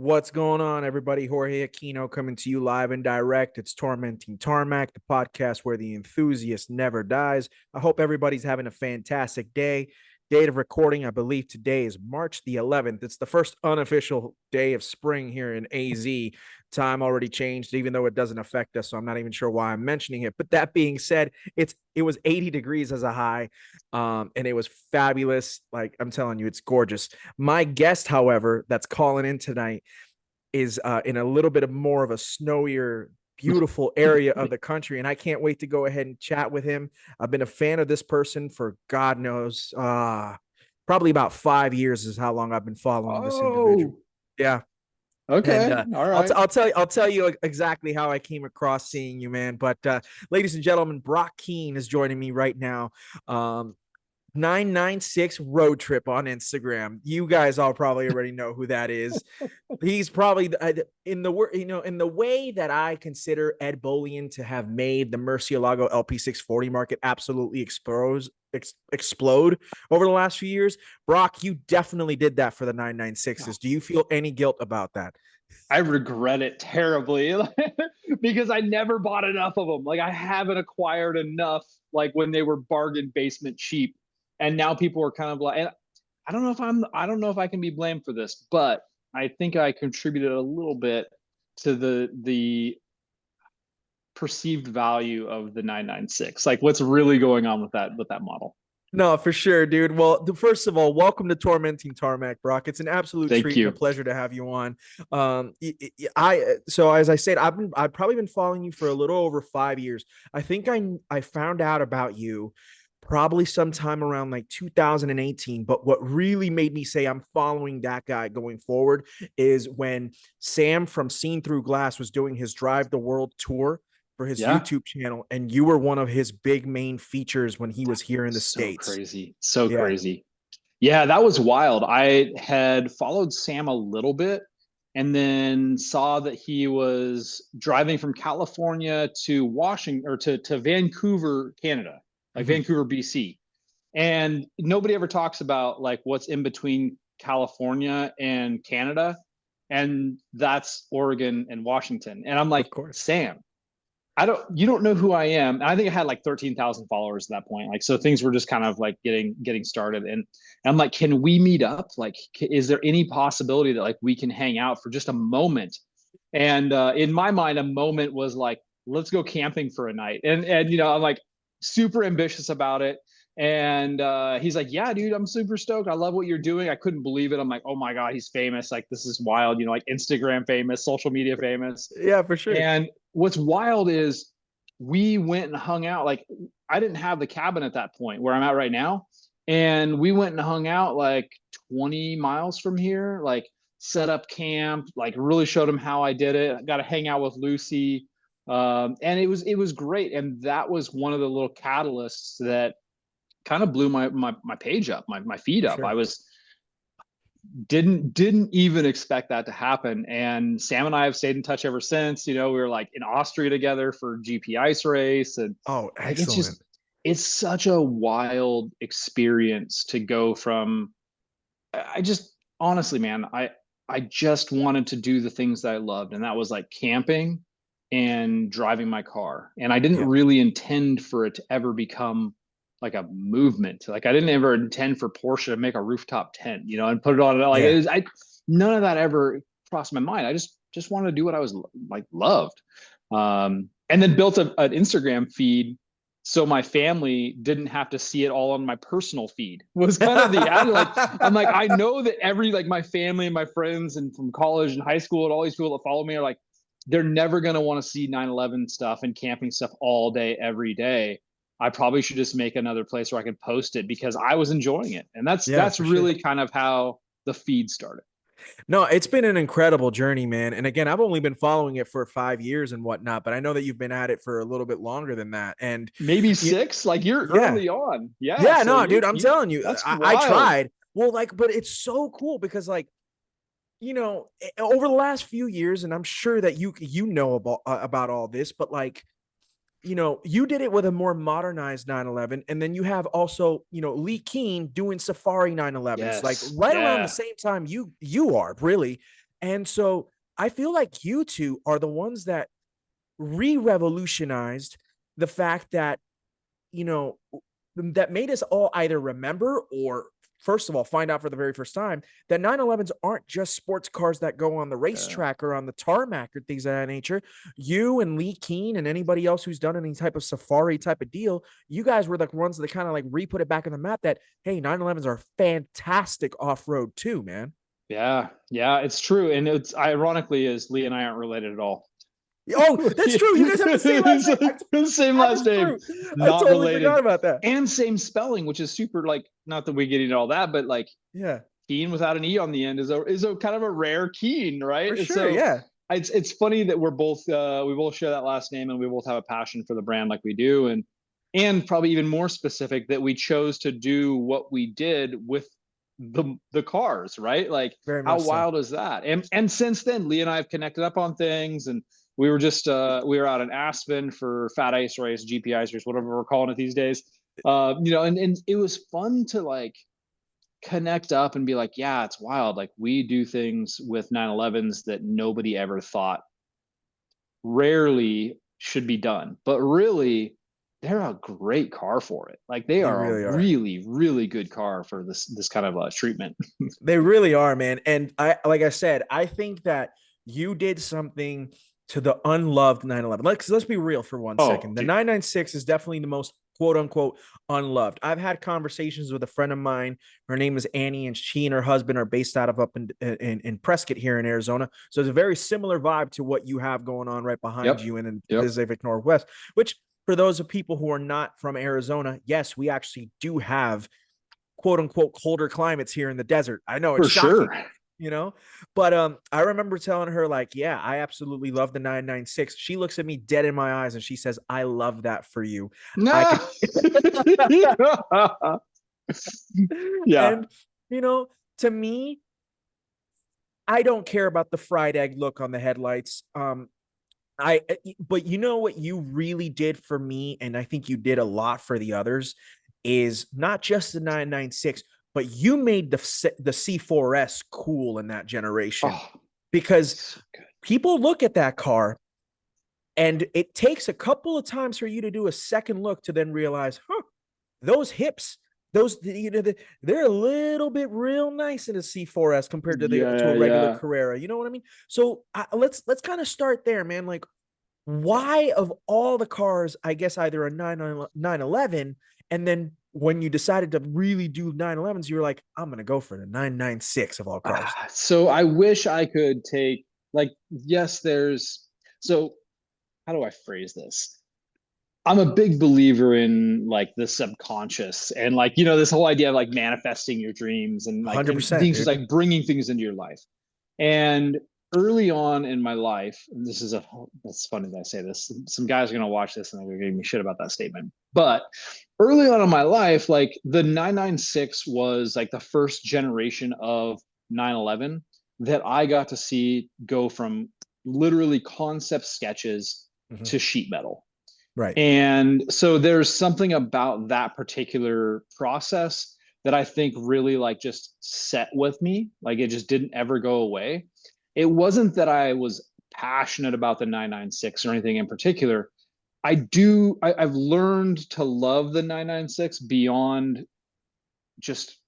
What's going on, everybody? Jorge Aquino coming to you live and direct. It's Tormenting Tarmac, the podcast where the enthusiast never dies. I hope everybody's having a fantastic day. Date of recording, I believe today is March the 11th. It's the first unofficial day of spring here in AZ. Time already changed, even though it doesn't affect us, so I'm not even sure why I'm mentioning it. But that being said, it was 80 degrees as a high, and it was fabulous. Like I'm telling you, it's gorgeous. My guest, however, that's calling in tonight is in a little bit of more of a snowier, beautiful area of the country. And I can't wait to go ahead and chat with him. I've been a fan of this person for God knows, probably about 5 years is how long I've been following this individual. Oh, Yeah. And okay. All right. I'll tell you exactly how I came across seeing you, man. But ladies and gentlemen, Brock Keane is joining me right now. 996 road trip on Instagram. You guys all probably already know who that is. He's probably in the way that I consider Ed Bolian to have made the Murcielago LP640 market absolutely explode over the last few years. Brock, you definitely did that for the 996s. Do you feel any guilt about that? I regret it terribly because I never bought enough of them. Like I haven't acquired enough like when they were bargain basement cheap. And now people are kind of like, and I don't know if I can be blamed for this, but I think I contributed a little bit to the perceived value of the 996. Like what's really going on with that model. No, for sure, dude. Well, first of all, welcome to Tormenting Tarmac, Brock. It's an absolute Thank treat and a you. pleasure to have you on. So as I said, I've probably been following you for a little over 5 years. I think I found out about you probably sometime around like 2018. But what really made me say I'm following that guy going forward is when Sam from Seen Through Glass was doing his Drive the World tour for his Yeah. YouTube channel, and you were one of his big main features when he was here in the So States. crazy. So Yeah. crazy. Yeah, that was wild. I had followed Sam a little bit and then saw that he was driving from California to Washington or to Vancouver, Canada, like Mhm. Vancouver, BC. And nobody ever talks about like what's in between California and Canada. And that's Oregon and Washington. And I'm like, Of course. Sam, you don't know who I am. And I think I had like 13,000 followers at that point. Like, so things were just kind of like getting started. And I'm like, can we meet up? Like, is there any possibility that like we can hang out for just a moment? And in my mind, a moment was like, let's go camping for a night. And I'm like super ambitious about it. And he's like, yeah, dude, I'm super stoked. I love what you're doing. I couldn't believe it. I'm like, oh my God, he's famous. Like, this is wild, like Instagram famous, social media famous. Yeah, for sure. And what's wild is we went and hung out. Like, I didn't have the cabin at that point where I'm at right now. And we went and hung out like 20 miles from here, like set up camp, like really showed him how I did it. I got to hang out with Lucy. And it was great. And that was one of the little catalysts that kind of blew my page up, my feed For up. I sure. was didn't even expect that to happen. And Sam and I have stayed in touch ever since. We were like in Austria together for GP ice race, and Oh, like excellent. it's such a wild experience to go from. I just honestly, man, I just wanted to do the things that I loved, and that was like camping and driving my car. And I didn't Yeah. really intend for it to ever become like a movement. Like I didn't ever intend for Porsche to make a rooftop tent, and put it on. Like it Yeah. was, none of that ever crossed my mind. I just wanted to do what I was like loved, and then built an Instagram feed so my family didn't have to see it all on my personal feed. Was kind of the ad. Like I'm like, I know that every like my family and my friends and from college and high school and all these people that follow me are like, they're never going to want to see 9/11 stuff and camping stuff all day every day. I probably should just make another place where I can post it because I was enjoying it. And that's Yeah, that's for sure. really kind of how the feed started. No, it's been an incredible journey, man. And again, I've only been following it for 5 years and whatnot, but I know that you've been at it for a little bit longer than that. And Maybe y- six, like you're yeah, early on. Yeah. yeah, So no, dude, you I'm you telling you, that's I wild. tried. Well, like, but it's so cool because, like, over the last few years, and I'm sure that you know about all this, but like, you did it with a more modernized 911, and then you have also, Lee Keen doing Safari 911s, like Yes. right around the Yeah. same time you are really. And so I feel like you two are the ones that re-revolutionized the fact that, you know, that made us all either remember or first of all find out for the very first time that 911s aren't just sports cars that go on the racetrack or on the tarmac or things of that nature. You and Lee Keen and anybody else who's done any type of safari type of deal, you guys were the ones that kind of like re-put it back on the map that, hey, 911s are fantastic off-road too, man. Yeah, yeah, it's true. And it's ironically is Lee and I aren't related at all. Oh, that's true. You guys have the same last name. Same That last is name, true. I not totally forgot related. about that. And same spelling, which is super, like, not that we get into all that, but like Yeah, Keen without an E on the end is a kind of a rare Keen, right? for And sure. so Yeah, it's funny that we're both we both share that last name and we both have a passion for the brand like we do. And probably even more specific that we chose to do what we did with the cars, right? Like very how much so. wild is that? And since then, Lee and I have connected up on things, and we were just we were out in Aspen for Fat Ice Race, GP Ice Race, whatever we're calling it these days. You know, and it was fun to like connect up and be like, yeah, it's wild. Like we do things with 911s that nobody ever thought rarely should be done, but really they're a great car for it. Like they They are a really are. really, really good car for this kind of treatment. They really are, man. And I, like I said, I think that you did something to the unloved 911. Let's be real for one Oh, second. The dude. 996 is definitely the most quote unquote unloved. I've had conversations with a friend of mine. Her name is Annie, and she and her husband are based out of up in Prescott here in Arizona. So it's a very similar vibe to what you have going on right behind Yep. you in the Yep. Pacific Northwest, which for those of people who are not from Arizona, yes, we actually do have quote unquote colder climates here in the desert. I know it's For shocking, sure. you know, but I remember telling her like, yeah, I absolutely love the 996. She looks at me dead in my eyes and she says, I love that for you. I Nah. could Yeah. and you know, to me, I don't care about the fried egg look on the headlights. But you know what you really did for me, and I think you did a lot for the others, is not just the 996, but you made the C4S cool in that generation Oh, because so good. people look at that car and it takes a couple of times for you to do a second look to then realize, huh, those hips, those they're a little bit real nice in a C4S compared to the to Yeah, a regular yeah. Carrera. You know what I mean? So let's kind of start there, man. Like, why of all the cars, I guess either a 911, and then when you decided to really do 911s, you were like, I'm going to go for the 996 of all cars. So I wish I could take, like, yes, there's, so how do I phrase this? I'm a big believer in like the subconscious and like, you know, this whole idea of like manifesting your dreams and like, and 100%, things just dude. like bringing things into your life. And early on in my life, and this is that's funny that I say this. Some guys are going to watch this and they're going to give me shit about that statement. But early on in my life, like the 996 was like the first generation of 911 that I got to see go from literally concept sketches Mhm. to sheet metal. Right. And so there's something about that particular process that I think really like just set with me. Like it just didn't ever go away. It wasn't that I was passionate about the 996 or anything in particular. I've learned to love the 996 beyond just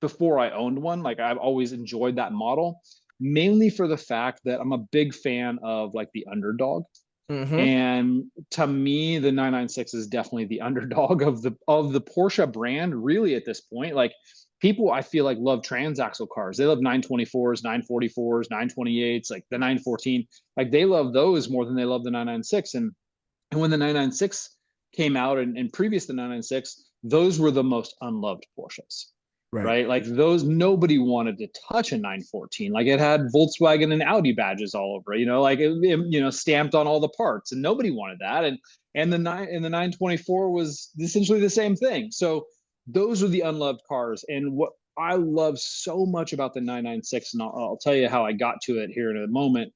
before I owned one. Like I've always enjoyed that model, mainly for the fact that I'm a big fan of like the underdog. Mm-hmm. And to me, the 996 is definitely the underdog of the Porsche brand, really, at this point. Like people I feel like love transaxle cars. They love 924s, 944s, 928s, like the 914. Like they love those more than they love the 996. And when the 996 came out and previous to 996, those were the most unloved Porsches, Right. right? Like those, nobody wanted to touch a 914. Like it had Volkswagen and Audi badges all over it, you know, like you know, stamped on all the parts, and nobody wanted that. And the 924 was essentially the same thing. So those are the unloved cars. And what I love so much about the 996, and I'll tell you how I got to it here in a moment.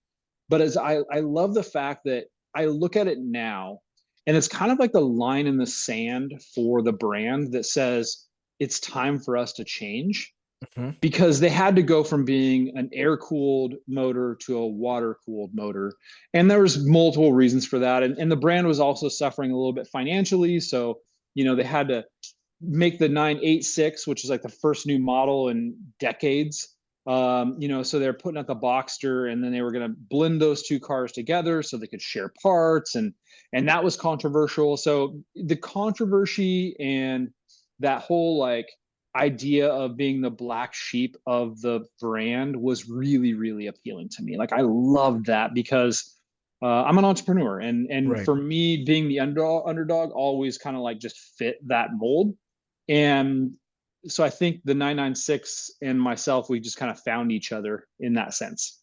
But as I love the fact that I look at it now, and it's kind of like the line in the sand for the brand that says it's time for us to change. Mhm. because they had to go from being an air-cooled motor to a water-cooled motor. And there was multiple reasons for that. And the brand was also suffering a little bit financially. So, they had to make the 986, which is like the first new model in decades. So they're putting out the Boxster, and then they were going to blend those two cars together so they could share parts, and that was controversial. So the controversy and that whole like idea of being the black sheep of the brand was really, really appealing to me. Like I loved that because I'm an entrepreneur, and Right. for me, being the underdog always kind of like just fit that mold. And so I think the 996 and myself, we just kind of found each other in that sense.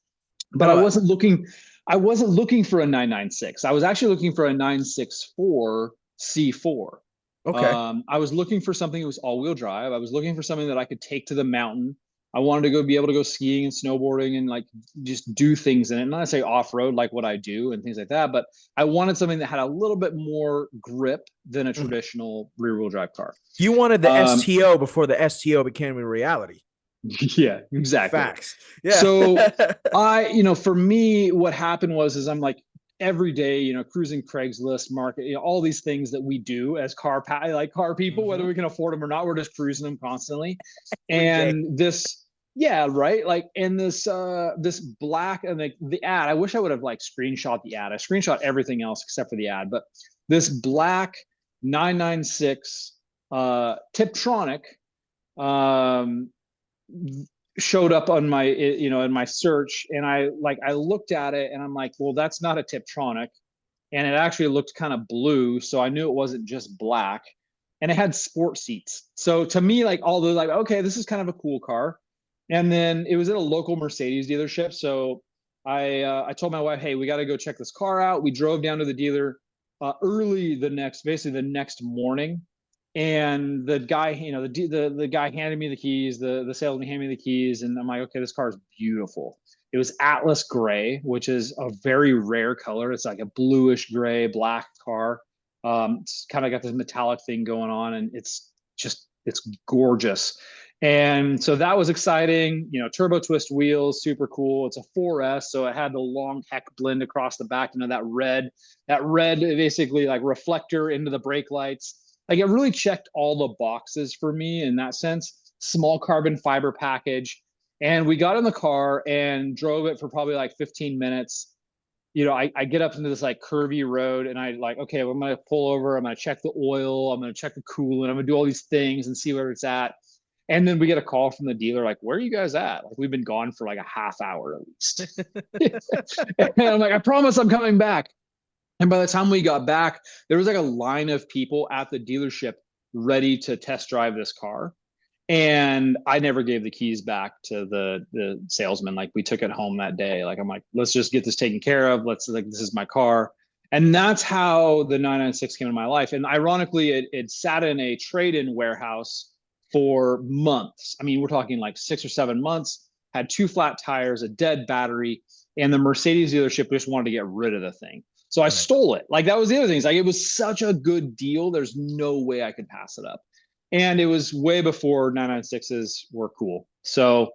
But No. I wasn't looking for a 996. I was actually looking for a 964 C4. Okay. I was looking for something that was all-wheel drive. I was looking for something that I could take to the mountain. I wanted to be able to go skiing and snowboarding and like just do things in it. Not to say off-road like what I do and things like that, but I wanted something that had a little bit more grip than a Mhm. traditional rear-wheel drive car. You wanted the Um, STO before the STO became a reality. yeah, exactly. Facts. Yeah. So for me, what happened is I'm like every day, cruising Craigslist market, all these things that we do as like car people, whether Mhm. we can afford them or not, we're just cruising them constantly. Every day. And this, yeah, right. Like, and this black and the ad, I wish I would have like screenshot the ad. I screenshot everything else except for the ad, but this black 996 Tiptronic um showed up on my in my search, and I looked at it and I'm like, well, that's not a Tiptronic, and it actually looked kind of blue, so I knew it wasn't just black, and it had sport seats. So to me, like, although like, okay, this is kind of a cool car. And then it was at a local Mercedes dealership, so I told my wife, hey, we got to go check this car out. We drove down to the dealer early basically the next morning, and the guy, the guy handed me the keys. The salesman handed me the keys, and I'm like, okay, this car is beautiful. It was Atlas gray, which is a very rare color. It's like a bluish gray black car. It's kind of got this metallic thing going on, and it's gorgeous. And so that was exciting. Turbo twist wheels, super cool. It's a 4S, so it had the long heck blend across the back. That red basically like reflector into the brake lights. Like it really checked all the boxes for me in that sense. Small carbon fiber package. And we got in the car and drove it for probably like 15 minutes. I get up into this like curvy road, and I like, okay, well, I'm going to pull over. I'm going to check the oil. I'm going to check the coolant. I'm going to do all these things and see where it's at. And then we get a call from the dealer, like, where are you guys at? Like, we've been gone for like a half hour at least. And I'm like, I promise I'm coming back. And by the time we got back, there was like a line of people at the dealership ready to test drive this car. And I never gave the keys back to the salesman. Like we took it home that day. Like I'm like, let's just get this taken care of. This is my car. And that's how the 996 came into my life. And ironically, it sat in a trade-in warehouse for months. I mean, we're talking like 6 or 7 months, had two flat tires, a dead battery, and the Mercedes dealership just wanted to get rid of the thing. So I Right. stole it. Like that was the other thing. It's like it was such a good deal. There's no way I could pass it up. And it was way before 996s were cool. So,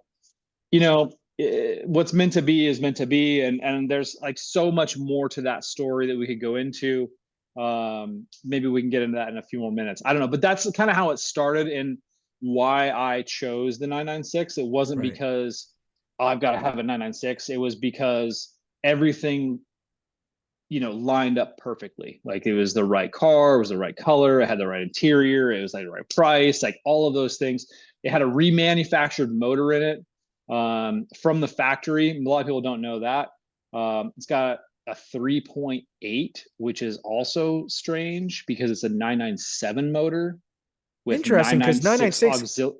what's meant to be is meant to be. And there's like so much more to that story that we could go into. Maybe we can get into that in a few more minutes. I don't know, but that's kind of how it started and why I chose the 996. It wasn't Right. because I've got to have a 996. It was because everything lined up perfectly. Like it was the right car, it was the right color, it had the right interior, it was like the right price, like all of those things. It had a remanufactured motor in it from the factory. A lot of people don't know that. It's got a 3.8, which is also strange because it's a 997 motor with Interesting, because 996 996 auxiliary.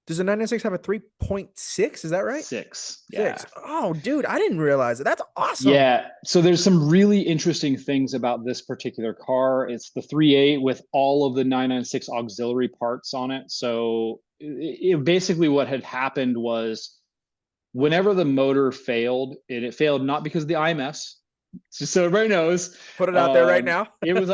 does the 996 have a 3.6? Is that right? Six, yeah. Six. Oh, dude, I didn't realize it. That's awesome. Yeah, so there's some really interesting things about this particular car. It's the 3.8 with all of the 996 auxiliary parts on it. So basically what had happened was whenever the motor failed, it failed not because of the IMS, just so everybody knows. Put it out there right now. It was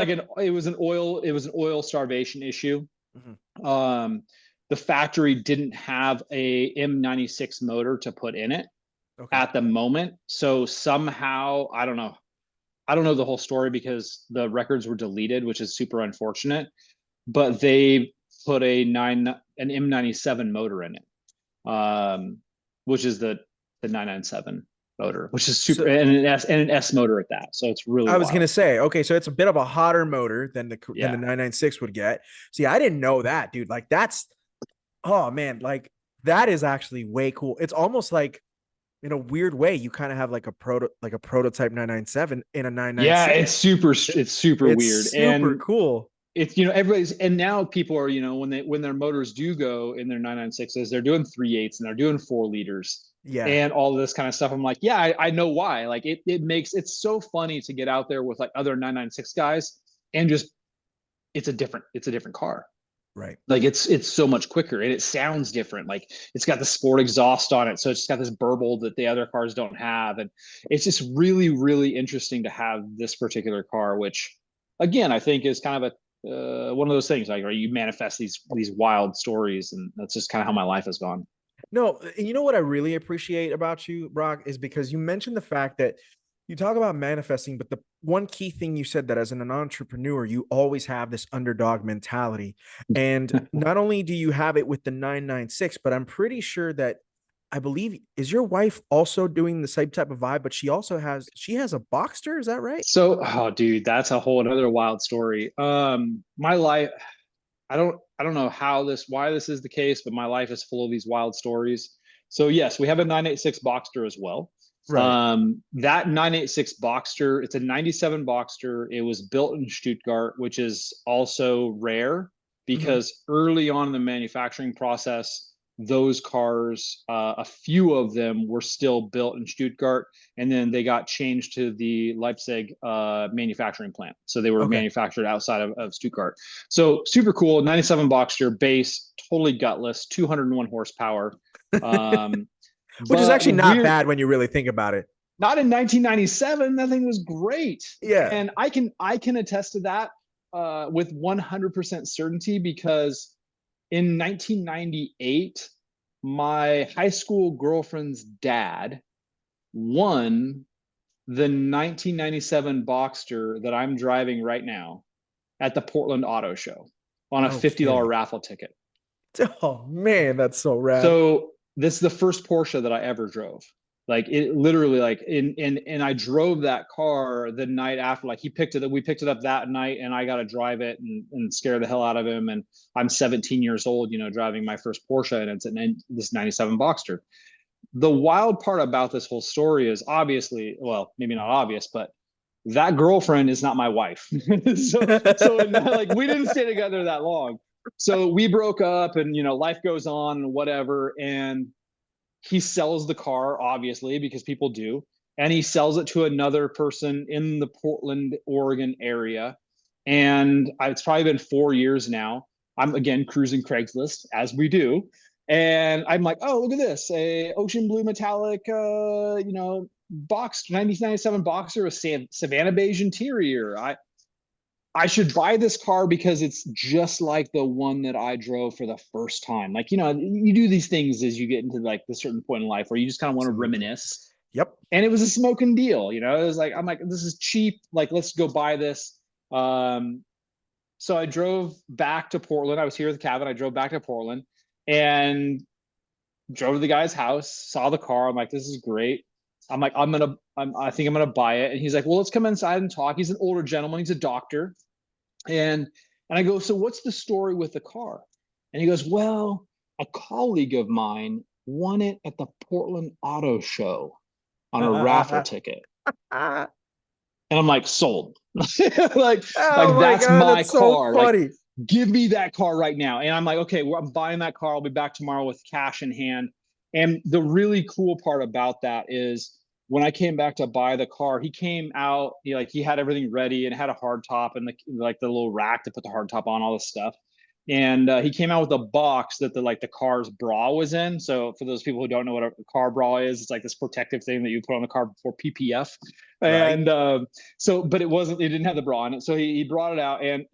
an oil starvation issue. Mhm. Um, the factory didn't have a M96 motor to put in it Okay. at the moment. So somehow, I don't know the whole story because the records were deleted, which is super unfortunate. But they put an M97 motor in it, which is the 997 motor, which is super, So and an S motor at that. So it's really I was wild. gonna say, okay, so it's a bit of a hotter motor than the Yeah. 996 would get. See, I didn't know that, dude. Like that's oh man, like that is actually way cool. It's almost like in a weird way, you kind of have like a prototype 997 in a Yeah, 996. it's super It's weird. super And cool. it's, everybody's, and now people are, when their motors do go in their 996s, they're doing 3.8s and they're doing 4 liters Yeah, and all this kind of stuff. I'm like, yeah, I know why. Like it's so funny to get out there with like other 996 guys and just it's a different car. right. Like it's so much quicker and it sounds different. Like it's got the sport exhaust on it, so it's got this burble that the other cars don't have, and it's just really really interesting to have this particular car, which again I think is kind of a one of those things like, or you manifest these wild stories, and that's just kind of how my life has gone. No, and you know what I really appreciate about you, Brock, is because you mentioned the fact that you talk about manifesting, but the one key thing you said that as an entrepreneur, you always have this underdog mentality. And not only do you have it with the 996, but I'm pretty sure that I believe is your wife also doing the same type of vibe, but she has a Boxster, is that right? So, oh, dude, that's a whole another wild story. My life, I don't know why this is the case, but my life is full of these wild stories. So yes, we have a 986 Boxster as well. Right. That 986 Boxster, it's a 97 Boxster. It was built in Stuttgart, which is also rare Mhm. because early on in the manufacturing process, those cars, a few of them were still built in Stuttgart, and then they got changed to the Leipzig manufacturing plant. So they were Okay. manufactured outside of Stuttgart. So super cool, 97 Boxster base, totally gutless, 201 horsepower. Um, Which is but actually not we're bad when you really think about it. not in 1997. That thing was great, Yeah. and I can attest to that with 100% certainty because in 1998, my high school girlfriend's dad won the 1997 Boxster that I'm driving right now at the Portland Auto Show on a No $50 kidding. raffle ticket. Oh man, that's so rad. So this is the first Porsche that I ever drove. Like it literally like and I drove that car the night after. Like we picked it up that night and I got to drive it and scare the hell out of him. And I'm 17 years old, driving my first Porsche, and it's this 97 Boxster. The wild part about this whole story is obviously, well, maybe not obvious, but that girlfriend is not my wife. Like we didn't stay together that long. So we broke up and life goes on and whatever. And he sells the car, obviously, because people do. And he sells it to another person in the Portland, Oregon area. And it's probably been 4 years now. I'm again cruising Craigslist as we do. And I'm like, oh, look at this, a ocean blue metallic, box 1997 Boxster with Savannah beige interior. I should buy this car because it's just like the one that I drove for the first time. Like, you do these things as you get into like the certain point in life where you just kind of want to Absolutely. reminisce. Yep. And it was a smoking deal, it was like, I'm like, this is cheap. Like, let's go buy this. Um, so I drove back to Portland. I was here with Kevin. I drove back to Portland and drove to the guy's house, saw the car. I'm like, this is great. I'm like, I think I'm gonna buy it. And he's like, well, let's come inside and talk. He's an older gentleman. He's a doctor. And I go, so what's the story with the car? And he goes, well, a colleague of mine won it at the Portland Auto Show on a raffle Oh ticket. And I'm like, sold. like, like my that's god, my that's so car. Like, funny. give me that car right now. And I'm like, okay, well, I'm buying that car. I'll be back tomorrow with cash in hand. And the really cool part about that is when I came back to buy the car, he came out, he had everything ready and had a hard top and the little rack to put the hard top on, all this stuff. And he came out with a box that the car's bra was in. So for those people who don't know what a car bra is, it's like this protective thing that you put on the car before PPF. Right. And but it didn't have the bra in it. So he brought it out and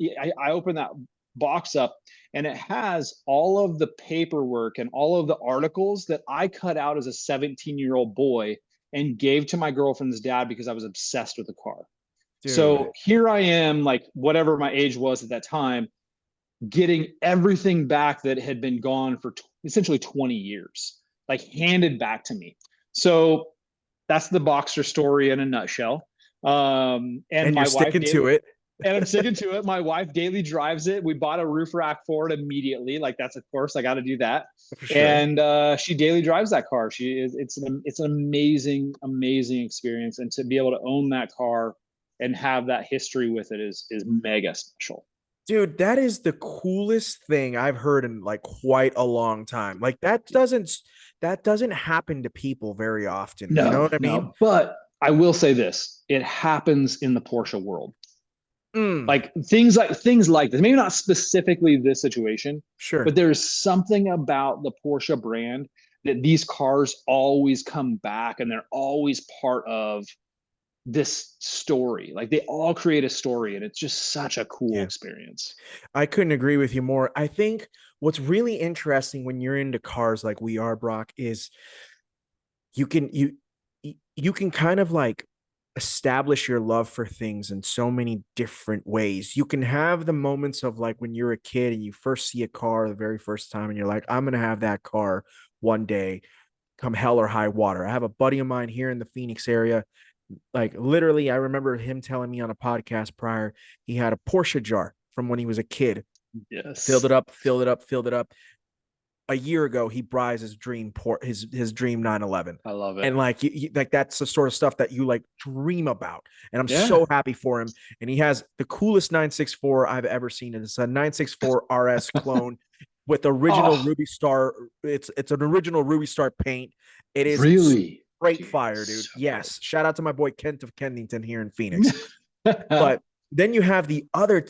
I opened that box up and it has all of the paperwork and all of the articles that I cut out as a 17-year-old boy and gave to my girlfriend's dad because I was obsessed with the car. Dude. So here I am, like whatever my age was at that time, getting everything back that had been gone for essentially 20 years, like handed back to me. So that's the Boxster story in a nutshell. And And you're my wife sticking to daily, it. and I'm sticking to it. My wife daily drives it. We bought a roof rack for it immediately. Like that's, of course, I got to do that. For sure. And she daily drives that car. She is. It's an amazing, amazing experience. And to be able to own that car and have that history with it is mega special. Dude, that is the coolest thing I've heard in like quite a long time. Like that doesn't happen to people very often. You know No, what I mean? no. But I will say this: it happens in the Porsche world. Mm, Like things like this. Maybe not specifically this situation, but sure. there's something about the Porsche brand that these cars always come back and they're always part of this story. Like they all create a story, and it's just such a cool Yeah. experience. I couldn't agree with you more. I think what's really interesting when you're into cars like we are, Brock, is you can kind of like establish your love for things in so many different ways. You can have the moments of like when you're a kid and you first see a car the very first time and you're like, I'm gonna have that car one day, come hell or high water. I have a buddy of mine here in the Phoenix area. Like literally, I remember him telling me on a podcast prior, he had a Porsche jar from when he was a kid, filled Yes. it up, filled it up, filled it up. A year ago he buys his dream port his dream 911, I love it. and like like that's the sort of stuff that you like dream about, and I'm Yeah. so happy for him. And he has the coolest 964 I've ever seen. It's a 964 RS clone with original Oh, Ruby Star. It's an original Ruby Star paint. It is really? straight Dude, fire, dude. so Yes, shout out to my boy Kent of Kennington here in Phoenix. But then you have the other,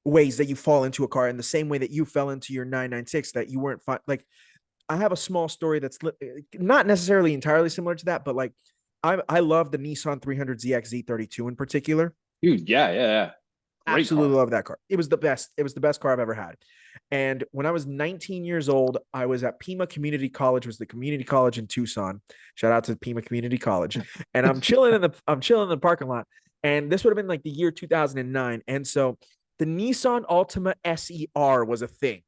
ways that you fall into a car in the same way that you fell into your 996, that you weren't fine. Like I have a small story that's not necessarily entirely similar to that, but like I love the Nissan 300ZX Z32 in particular. Dude, yeah, yeah, yeah. Great Absolutely car. love that car. It was the best. It was the best car I've ever had. And when I was 19 years old, I was at Pima Community College, was the community college in Tucson. Shout out to Pima Community College. And I'm chilling in the parking lot. And this would have been like the year 2009. And so the Nissan Altima SER was a thing.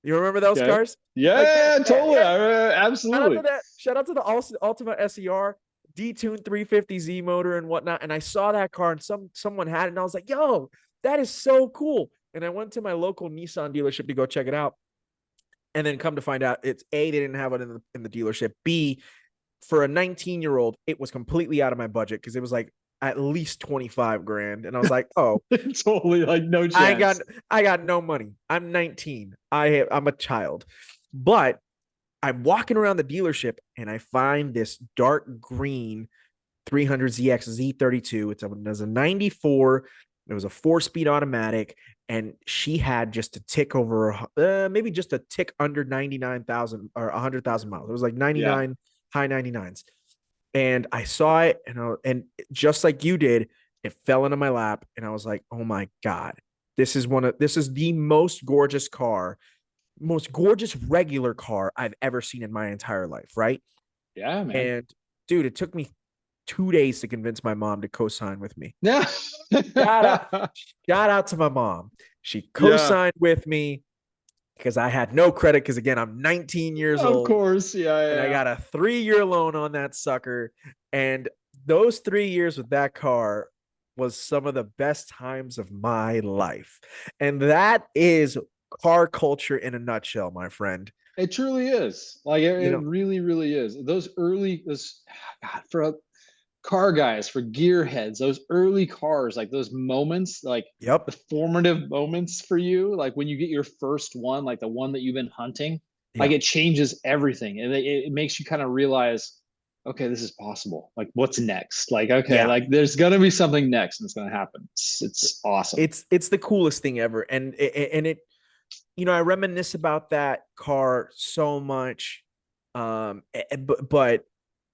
You remember those Okay. cars? Like that, Yeah, yeah, totally. yeah. Shout out to Absolutely. that. Shout out to the Altima SER, detuned 350Z motor and whatnot. And I saw that car and someone had it, and I was like, yo, that is so cool. And I went to my local Nissan dealership to go check it out. And then come to find out, it's A, they didn't have it in the dealership. B, for a 19-year-old, it was completely out of my budget because it was like at least 25 grand. And I was like, oh, Totally, like no I got chance. I got no money. I'm 19. I'm a child. But I'm walking around the dealership and I find this dark green 300ZX Z32. It's a 94. It was a 4-speed automatic, and she had just a tick over, maybe just a tick under 99,000 or 100,000 miles. It was like Yeah. 99, high 99s. And I saw it, and just like you did, it fell into my lap, and I was like, "Oh my god, this is the most gorgeous regular car I've ever seen in my entire life, right?" Yeah, man. And dude, it took me 2 days to convince my mom to co-sign with me. Yeah. Shout out, shout out to my mom. She Yeah. co-signed with me because I had no credit. Because again, I'm 19 years Of old course. Yeah, and I yeah. got a 3-year loan on that sucker. And those 3 years with that car was some of the best times of my life. And that is car culture in a nutshell, my friend. It truly is. Like it, You it know, really, really is. Those God, for car guys, for gearheads, those early cars, like those moments, like yep. the formative moments for you, like when you get your first one, like the one that you've been hunting, like Yeah. it changes everything. And it makes you kind of realize, okay, this is possible. Like what's next? Like, okay, Yeah. like there's gonna be something next and it's gonna happen. It's awesome. It's the coolest thing ever. And I reminisce about that car so much. But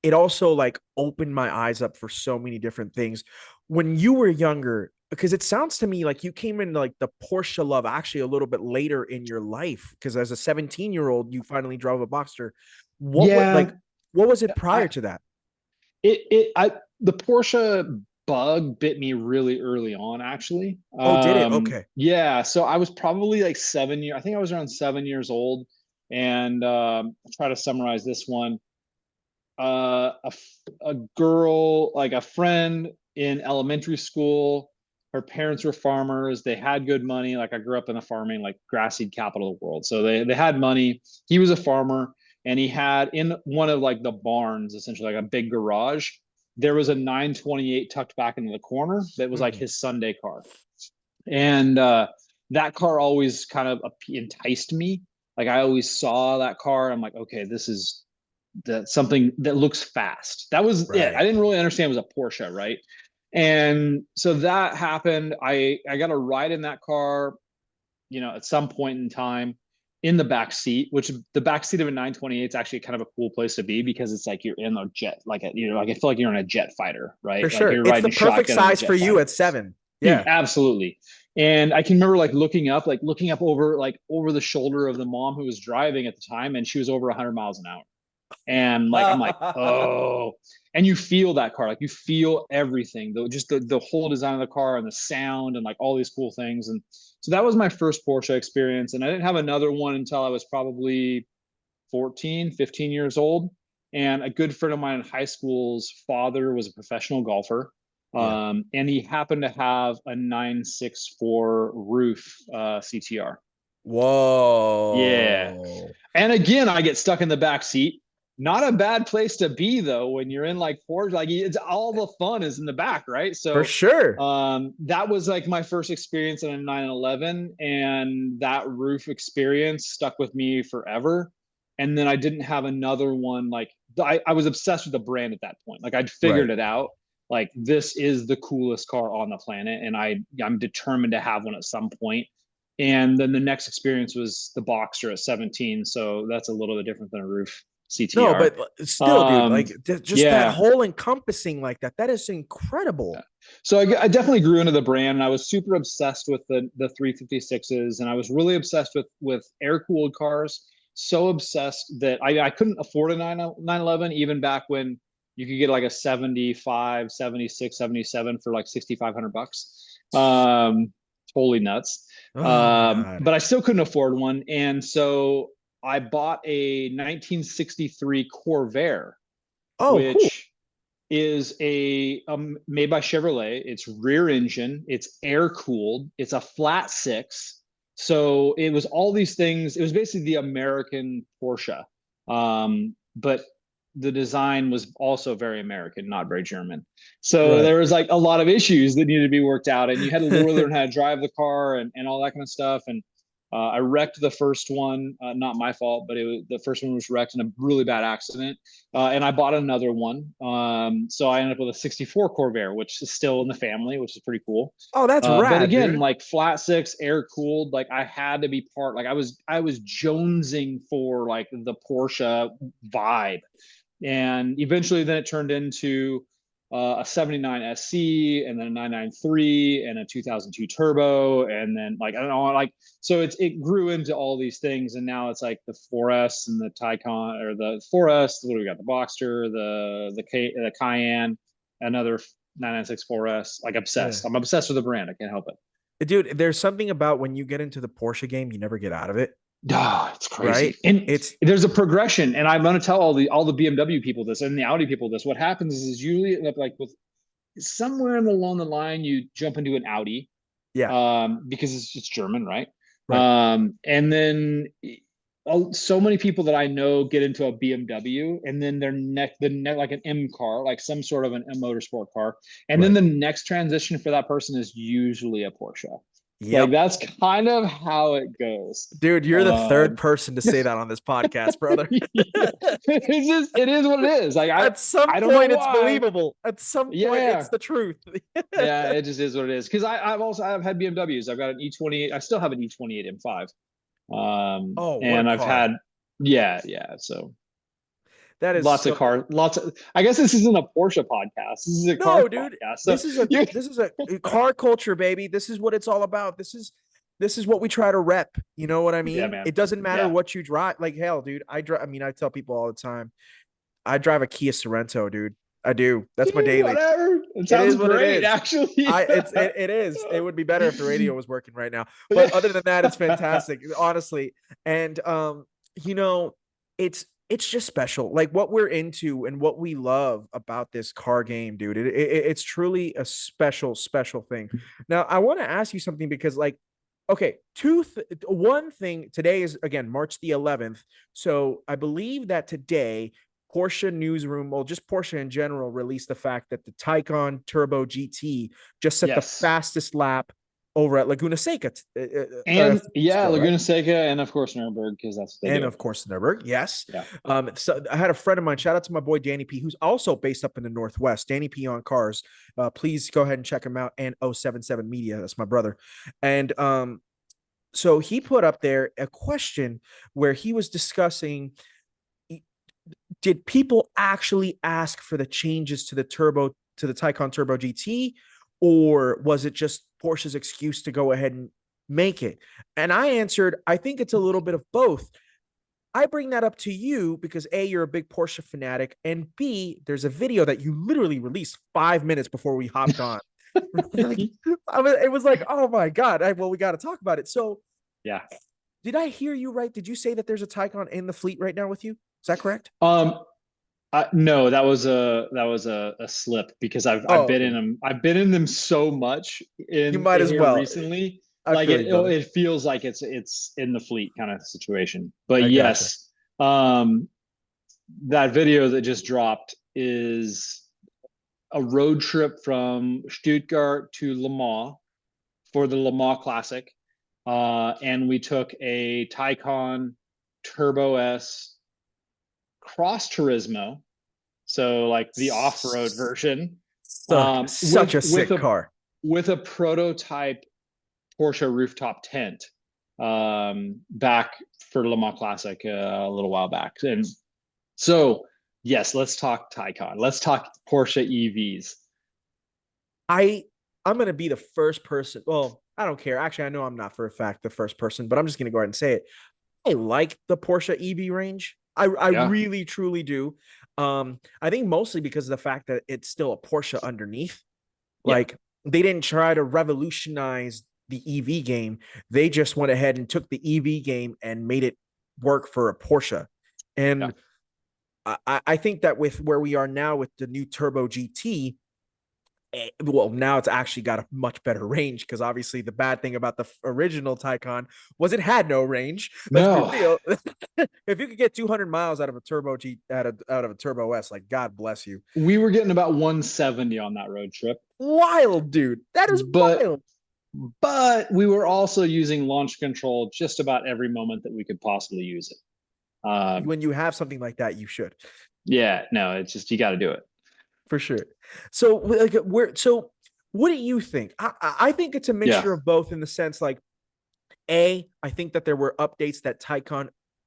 it also like opened my eyes up for so many different things. When you were younger, because it sounds to me like you came into like the Porsche love actually a little bit later in your life. Because as a 17-year-old, you finally drove a Boxster. What was Yeah, like, what was it prior I to that? the Porsche bug bit me really early on, actually. Oh, did it? Okay. Yeah, so I was probably like 7 years. I think I was around 7 years old, and I'll try to summarize this one. A girl, like a friend in elementary school, her parents were farmers. They had good money. Like I grew up in the farming, like grass seed capital of the world. So they had money. He was a farmer, and he had in one of like the barns, essentially like a big garage, there was a 928 tucked back into the corner that was like Mhm. his Sunday car. And that car always kind of enticed me. Like I always saw that car. I'm like, okay, this is something that looks fast. That was it. I Right. didn't really understand it was a Porsche, right? And so that happened. I got a ride in that car, at some point in time in the back seat, which the back seat of a 928 is actually kind of a cool place to be because it's like you're in a jet, like like I feel like you're in a jet fighter, For right? Like sure. you're It's the riding perfect shotgun in a size for jet you fighter. at 7. Dude, Yeah. absolutely. And I can remember like looking up over the shoulder of the mom who was driving at the time, and she was over 100 miles an hour. And like I'm like, oh, and you feel that car, like you feel everything, though, just the whole design of the car and the sound and like all these cool things. And so that was my first Porsche experience. And I didn't have another one until I was probably 14, 15 years old. And a good friend of mine in high school's father was a professional golfer. Yeah. And he happened to have a 964 roof CTR. Yeah. Whoa. And again, I get stuck in the back seat. Not a bad place to be though when you're in like Porsche. Like it's all the fun is in the back, right? For So sure. that was like my first experience in a 911, and that roof experience stuck with me forever. And then I didn't have another one. Like I was obsessed with the brand at that point. Like I'd Right. figured it out. Like this is the coolest car on the planet, and I'm determined to have one at some point. And then the next experience was the Boxster at 17. So that's a little bit different than a roof No, CTR. but still, dude, like just that Yeah. whole encompassing like that, that is incredible. So I definitely grew into the brand, and I was super obsessed with the 356s, and I was really obsessed with air cooled cars. So obsessed that I couldn't afford a 911 even back when you could get like a 75, 76, 77 for like 6,500 bucks. Totally nuts. Oh my God. But I still couldn't afford one, and so I bought a 1963 Corvair, Oh, cool. which is a made by Chevrolet. It's rear engine. It's air cooled. It's a flat six. So it was all these things. It was basically the American Porsche, but the design was also very American, not very German. So Right. there was like a lot of issues that needed to be worked out, and you had to really learn how to drive the car and all that kind of stuff. And I wrecked the first one, not my fault, but the first one was wrecked in a really bad accident. And I bought another one. So I ended up with a 64 Corvair, which is still in the family, which is pretty cool. Oh, that's But rad, again, dude. like flat six, air cooled, like I had to be part, like I was jonesing for like the Porsche vibe. And eventually then it turned into a 79 SC, and then a 993 and a 2002 turbo. And then like, I don't know, like, so it grew into all these things. And now it's like the 4S and the Taycan, or the 4S, what do we got? The Boxster, the Cayenne, another 996 4S, like Yeah. obsessed. I'm obsessed with the brand. I can't help it. Dude, there's something about when you get into the Porsche game, you never get out of it, Oh, it's right? crazy. And It's there's a progression. And I'm going to tell all the BMW people this and the Audi people this. What happens is usually like with somewhere along the line, you jump into an Audi, yeah, because it's German, right? right. And then so many people that I know get into a BMW, and then the neck like an M car, like some sort of a motorsport car, and then Right. the next transition for that person is usually a Porsche. Like Yep. that's kind of how it goes. Dude, you're the third Um, person to say that on this podcast, brother. it is what it is. Like At some I don't know point, it's why. believable. At some point, it's Yeah, the truth. yeah, it just is what it is. Because I've had BMWs. I've got an E28. I still have an E28 M5. Oh, what a And I've car. had, yeah, yeah. So That is Lots of so car, lots of. I guess this isn't a Porsche podcast. This is a car no, dude. podcast. So This is a this is a car culture, baby. This is what it's all about. This is what we try to rep. You know what I yeah, mean? man. It doesn't matter Yeah. what you drive. Like hell, dude. I drive. I mean, I tell people all the time. I drive a Kia Sorento, dude. I do. That's my Dude, daily. whatever. It It sounds is what it great, is. actually. It is. It would be better if the radio was working right now. But other than that, it's fantastic, honestly. And you know, it's just special. Like what we're into and what we love about this car game, dude. It's truly a special thing. Now, I want to ask you something because like okay, one thing today is again March the 11th. So I believe that today Porsche Newsroom, well, just Porsche in general, released the fact that the Taycan Turbo GT just set the Yes. fastest lap over at Laguna Seca a And few weeks yeah, ago, right? Laguna Seca, and of course Nuremberg, because that's what they And do. of course, Nürburgring, yes. Yeah. So I had a friend of mine. Shout out to my boy Danny P, who's also based up in the Northwest. Danny P on cars. Please go ahead and check him out. And 077 Media, that's my brother. And so he put up there a question where he was discussing did people actually ask for the changes to the Taycan Turbo GT, or was it just Porsche's excuse to go ahead and make it? And I answered, I think it's a little bit of both. I bring that up to you because A, you're a big Porsche fanatic, and B, there's a video that you literally released 5 minutes before we hopped on. It was like, oh my God, well, we got to talk about it. So, Yeah. did I hear you right? Did you say that there's a Taycan in the fleet right now with you? Is that correct? No, that was a slip because I've Oh, been in okay. them. I've been in them so much You in might as here well. recently. I Like feel you, brother. it feels like it's in the fleet kind of situation. But I gotcha. yes, um, that video that just dropped is a road trip from Stuttgart to Le Mans for the Le Mans Classic, and we took a Taycan Turbo S Cross Turismo, so like the off-road version, Such a sick car. with a prototype Porsche rooftop tent, back for Le Mans Classic, a little while back. And so yes, let's talk Taycan. Let's talk Porsche EVs. I I'm gonna be the first person. Well, I don't care. Actually, I know I'm not for a fact the first person, but I'm just gonna go ahead and say it. I like the Porsche EV range. I Yeah. really truly do. I think mostly because of the fact that it's still a Porsche underneath. Yeah. Like they didn't try to revolutionize the EV game. They just went ahead and took the EV game and made it work for a Porsche. Yeah. And I think that with where we are now with the new Turbo GT, well, now it's actually got a much better range because obviously the bad thing about the original Taycan was it had no range. Let's be No. real. If you could get 200 miles out of a Turbo G out of a Turbo S, like God bless you. We were getting about 170 on that road trip, Wild, dude. That is but wild. we were also using launch control just about every moment that we could possibly use it. When you have something like that, you should Yeah, no, it's just you got to do it. for sure. So like what do you think? I think it's a Yeah, mixture of both in the sense like I think that there were updates that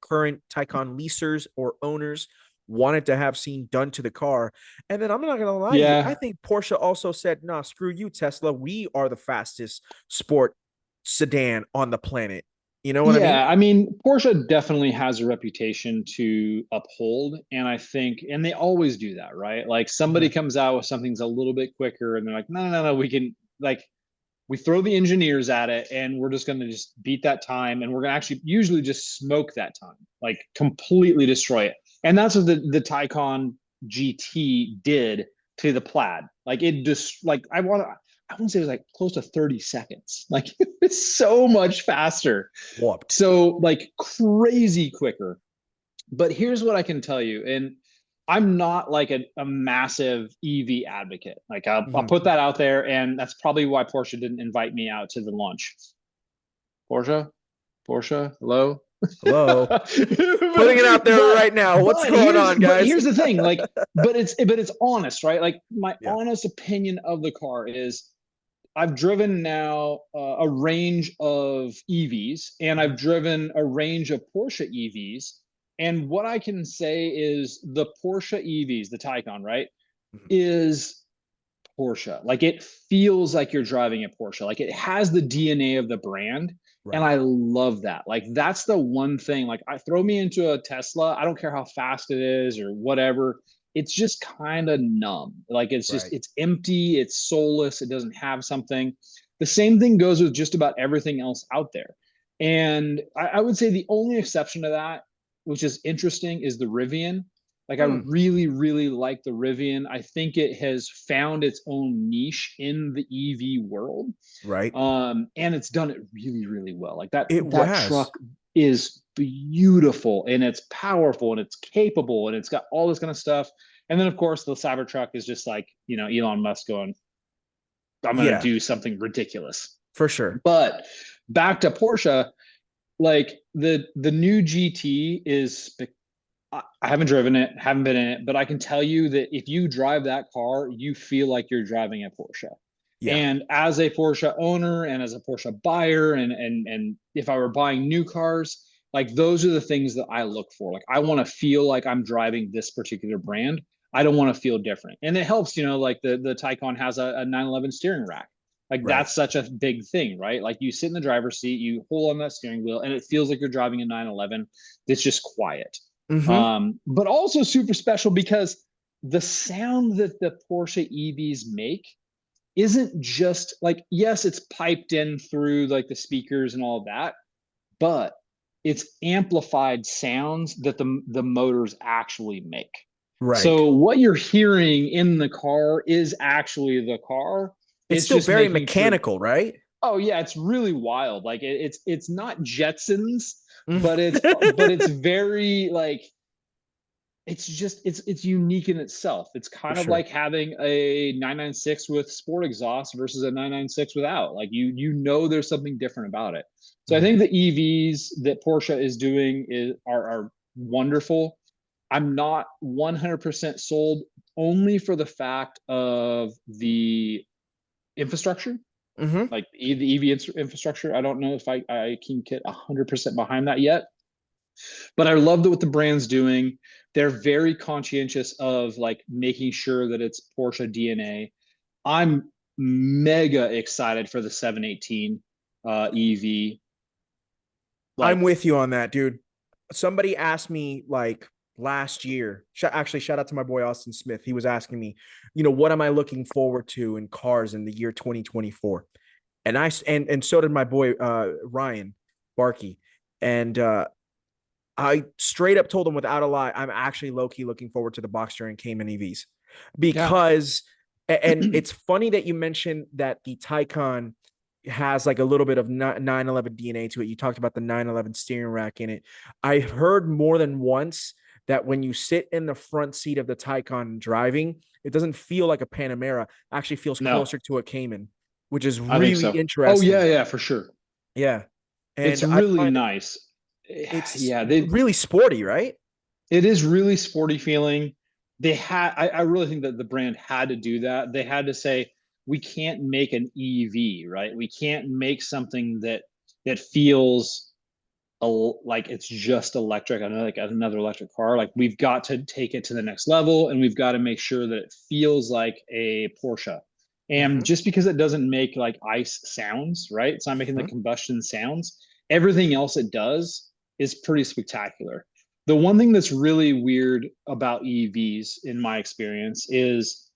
current Taycan leasers or owners wanted to have seen done to the car. And then I'm not going to lie to you. I yeah, think Porsche also said, nah, screw you, Tesla. We are the fastest sport sedan on the planet. You know what I mean? yeah. I mean, Porsche definitely has a reputation to uphold, and I think, and they always do that, right? Like somebody Mhm. comes out with something's a little bit quicker, and they're like, no, no, no, we can like we throw the engineers at it, and we're just going to just beat that time, and we're going to actually usually just smoke that time, like completely destroy it. And that's what the Taycan GT did to the Plaid. Like it just like I want to say it was like close to 30 seconds. Like it's so much faster. Warped. So like crazy quicker. But here's what I can tell you. And I'm not like a massive EV advocate. Like I'll Mhm. put that out there. And that's probably why Porsche didn't invite me out to the launch. Porsche? Porsche? Hello? Hello. but Putting it out there right now. What's going on, but guys? here's the thing, like, but it's honest, right? Like my Yeah. honest opinion of the car is I've driven now a range of EVs, and I've Mhm. driven a range of Porsche EVs, And what I can say is the Porsche EVs, the Taycan, right, Mhm. is Porsche. Like it feels like you're driving a Porsche. Like it has the DNA of the brand. And Right. I love that. Like that's the one thing. Like I throw me into a Tesla. I don't care how fast it is or whatever. It's just kind of numb. Like Right. it's empty, it's soulless, it doesn't have something. The same thing goes with just about everything else out there. And I would say the only exception to that, which is interesting, is the Rivian. Like I Mm, really, really like the Rivian. I think it has found its own niche in the EV world. right. And it's done it really, really well. Like that It that was. truck is beautiful and it's powerful and it's capable and it's got all this kind of stuff. And then of course the Cybertruck is just like, you know, Elon Musk going, I'm gonna Yeah, do something ridiculous. for sure. But back to Porsche, like the new GT is I haven't driven it, haven't been in it, but I can tell you that if you drive that car, you feel like you're driving a Porsche. Yeah. And as a Porsche owner and as a Porsche buyer, and if I were buying new cars, like those are the things that I look for. Like I want to feel like I'm driving this particular brand. I don't want to feel different. And it helps, you know, like the Taycan has a 911 steering rack. Like Right. that's such a big thing, right? Like you sit in the driver's seat, you hold on that steering wheel, and it feels like you're driving a 911 that's just quiet. Mm-hmm. But also super special because the sound that the Porsche EVs make isn't just like, yes, it's piped in through like the speakers and all of that, but it's amplified sounds that the motors actually make. Right. So what you're hearing in the car is actually the car. It's It's still just very making sure. mechanical, right? Oh yeah, it's really wild. Like it's not Jetsons, but it's For very like it's just it's unique in itself. It's kind of sure. like having a 996 with sport exhaust versus a 996 without. Like you know there's something different about it. So I Mhm. think the EVs that Porsche is doing are wonderful. I'm not 100% sold only for the fact of the infrastructure, Mhm. like the EV infrastructure. I don't know if I can get 100% behind that yet, but I love what the brand's doing. They're very conscientious of like making sure that it's Porsche DNA. I'm mega excited for the 718 EV. I'm Like, with you on that, dude. Somebody asked me like last year. Actually, shout out to my boy Austin Smith. He was asking me, what am I looking forward to in cars in the year 2024? And so did my boy Ryan Barkey. And I straight up told him without a lie, I'm actually low key looking forward to the Boxster and Cayman EVs yeah, because, and it's funny that you mentioned that the Taycan has like a little bit of 911 DNA to it. You talked about the 911 steering rack in it. I heard more than once that when you sit in the front seat of the Taycan driving, it doesn't feel like a Panamera, actually feels no, closer to a Cayman, which is I think really so. Oh interesting. yeah, yeah, for sure. Yeah. It's And I really find nice. it's Yeah, really sporty, right? it is really sporty feeling. I really think that the brand had to do that. They had to say, we can't make an EV, right? We can't make something that feels like it's just electric, like another electric car. Like we've got to take it to the next level, and we've got to make sure that it feels like a Porsche. And Mm-hmm. just because it doesn't make like ICE sounds, right? It's not making the Mm-hmm. combustion sounds. Everything else it does is pretty spectacular. The one thing that's really weird about EVs, in my experience, is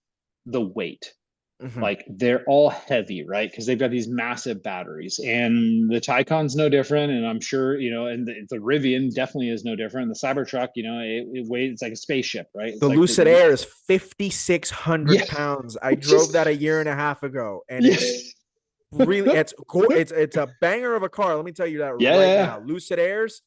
the weight. Mm-hmm. Like they're all heavy, right? Because they've got these massive batteries, and the Taycan's no different. And I'm sure, and the Rivian definitely is no different. The Cybertruck, it weighs, it's like a spaceship, right? The It's like Lucid Air is 5,600 yeah, pounds. I which drove is that a year and a half ago, and yeah, it's really it's a banger of a car. Let me tell you that yeah, right yeah, now. Lucid Airs,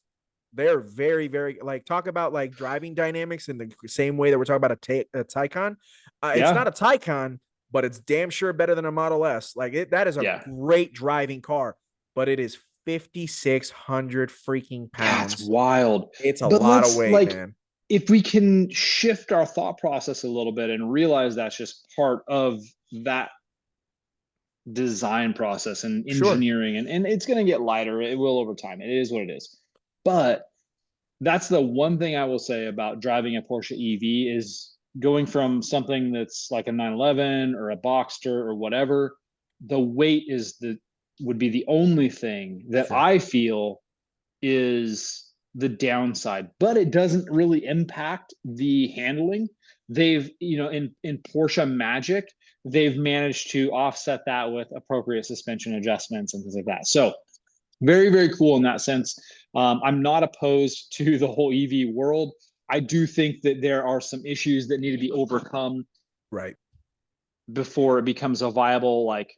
they're very, very like talk about like driving dynamics in the same way that we're talking about a Taycan. It's yeah, not a Taycan, but it's damn sure better than a Model S. That is a yeah. great driving car, but it is 5,600 freaking Yeah, it's pounds. wild. It's a But lot of let's weight, like, man. if we can shift our thought process a little bit and realize that's just part of that design process and Sure. engineering, and it's going to get lighter. It will over time. It is what it is. But that's the one thing I will say about driving a Porsche EV is going from something that's like a 911 or a Boxster or whatever. The weight would be the only thing that Sure. I feel is the downside, but it doesn't really impact the handling. They've, in Porsche magic, they've managed to offset that with appropriate suspension adjustments and things like that. So very, very cool in that sense. I'm not opposed to the whole EV world. I do think that there are some issues that need to be overcome Right. before it becomes a viable, like,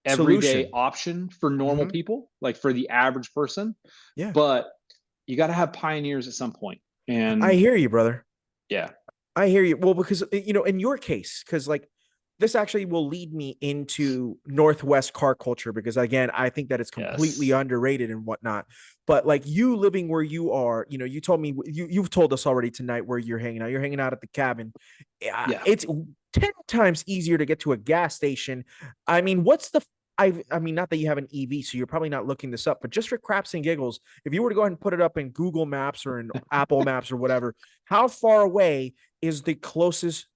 everyday Solution. option for normal Mhm. people, like for the average person. Yeah. But you got to have pioneers at some point. I And hear you, brother. yeah, I hear you. Well, because in your case, because like this actually will lead me into Northwest car culture because again, I think that it's completely yes, underrated and whatnot. But like you living where you are, you told me you've told us already tonight where you're hanging out. You're hanging out at the cabin. yeah. It's 10 times easier to get to a gas station. I mean, what's the I mean, not that you have an EV, so you're probably not looking this up, but just for craps and giggles, if you were to go ahead and put it up in Google Maps or in Apple Maps or whatever, how far away is the closest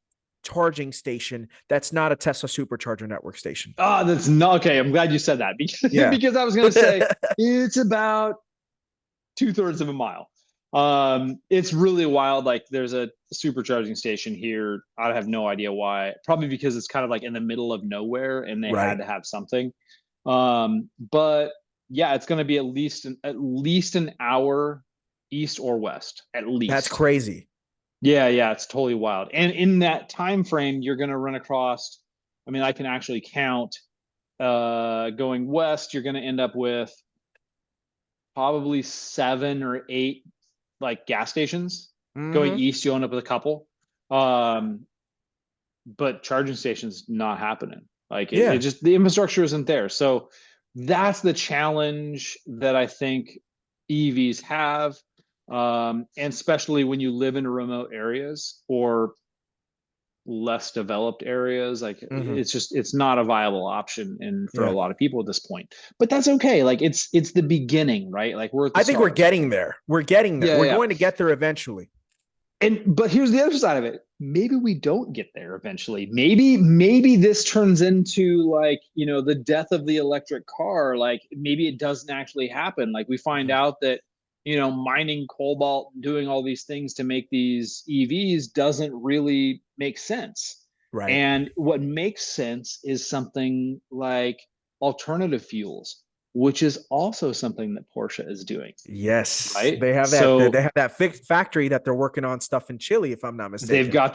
charging station that's not a Tesla supercharger network station? Oh, that's not okay. I'm glad you said that because Yeah. because I was going to say it's about 2/3 of a mile. It's really wild. Like there's a supercharging station here. I have no idea why. Probably because it's kind of like in the middle of nowhere and they had Right. to have something. But yeah, it's going to be at least an hour east or west, at That's least. crazy. Yeah, it's totally wild. And in that time frame, you're going to run across. I mean, I can actually count. Going west, you're going to end up with probably 7 or 8 like gas stations. Going Mm-hmm. east, you end up with a couple. Um, but charging stations not happening. Like it Yeah. just the infrastructure isn't there. So that's the challenge that I think EVs have, and especially when you live in remote areas or less developed areas. Like Mm-hmm. it's not a viable option and for a Yeah. lot of people at this point. But that's okay. Like it's the beginning, right? Like we're at the I think we're start. getting there. We're getting there. We're Yeah. going to get there eventually. And but here's the other side of it. Maybe we don't get there eventually. Maybe this turns into, like, the death of the electric car. Like maybe it doesn't actually happen. Like we find Mhm. out that mining cobalt, doing all these things to make these EVs doesn't really make sense. Right. And what makes sense is something like alternative fuels, which is also something that Porsche is doing, Yes. right? They have that. They So have that fixed factory that they're working on stuff in Chile, if I'm not they've mistaken. got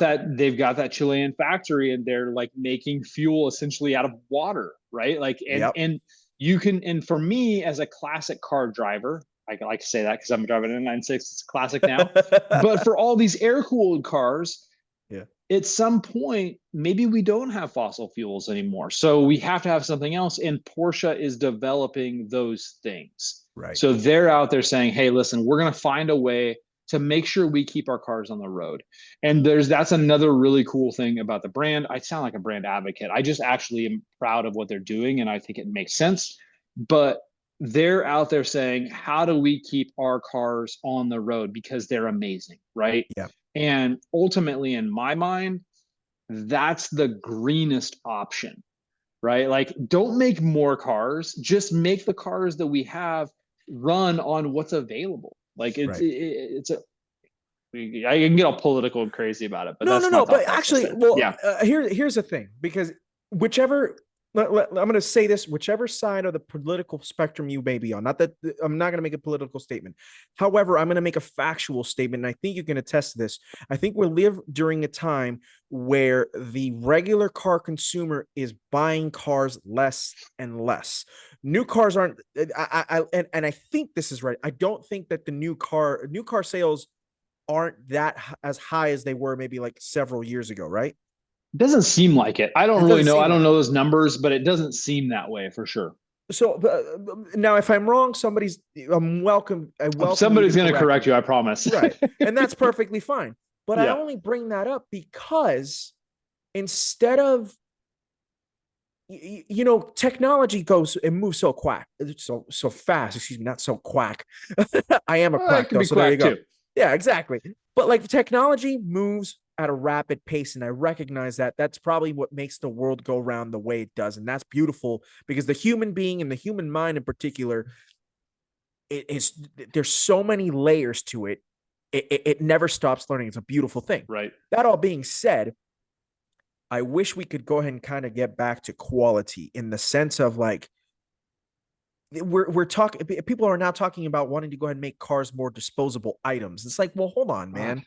that Chilean factory, and they're like making fuel essentially out of water, right? Like Yep. and you can, and for me as a classic car driver, I like to say that because I'm driving a 996, it's a classic now. But for all these air cooled cars, Yeah. at some point maybe we don't have fossil fuels anymore, so we have to have something else, and Porsche is developing those things. Right. So they're out there saying, hey, listen, we're going to find a way to make sure we keep our cars on the road. And that's another really cool thing about the brand. I sound like a brand advocate. I just actually am proud of what they're doing and I think it makes sense. But they're out there saying, how do we keep our cars on the road because they're amazing, right? Yeah. And ultimately, in my mind, that's the greenest option, right? Like, don't make more cars, just make the cars that we have run on what's available. Like, Right. it's a, I can get all political and crazy about it, but No, that's no, my no. thought But process actually, there. well, Yeah. here's the thing, because whichever I'm going to say this, whichever side of the political spectrum you may be on, not that I'm not going to make a political statement. However, I'm going to make a factual statement. And I think you can attest to this. I think we live during a time where the regular car consumer is buying cars less and less. New cars aren't, and I think this is right. I don't think that the new car sales aren't that as high as they were maybe like several years ago, right? It doesn't seem like it. I don't It really doesn't know. I seem don't like know it. those numbers, but it doesn't seem that way for sure. So now, if I'm wrong, I'm welcome. I welcome you to Somebody's going to correct correct me. you, I promise. Right, and that's perfectly fine. But I Yeah. only bring that up because instead of technology goes and moves so fast. Excuse me, not so quack. I am a Well, it quack could though, be so there you quack go. too. Yeah, exactly. But like technology moves at a rapid pace, and I recognize that that's probably what makes the world go round the way it does, and that's beautiful because the human being and the human mind in particular, it is there's so many layers to it. It never stops learning. It's a beautiful thing. Right. That all being said, I wish we could go ahead and kind of get back to quality in the sense of like we're talking people are now talking about wanting to go ahead and make cars more disposable items. It's like, well, hold on, Uh, man.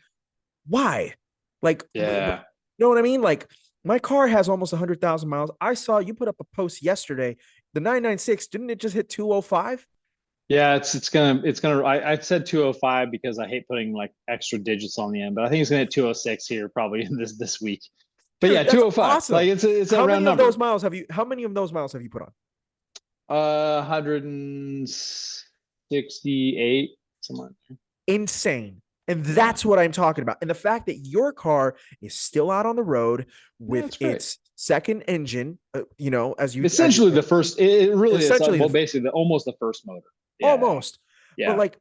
Why? Like, you yeah. know what I mean? Like, my car has almost 100,000 miles. I saw you put up a post yesterday. The 996, didn't it just hit 205? Yeah, it's gonna I said 205 because I hate putting like extra digits on the end, but I think it's gonna hit 206 here probably in this week. But yeah, Dude, that's 205. awesome. Like it's a round number. How many of those miles have you put on? 168, something. Insane. And Yeah. that's what I'm talking about. And the fact that your car is still out on the road Yeah, with that's great. its second engine, as you Essentially the first it really is like essentially well the basically almost the first motor. Yeah. almost, but Yeah. like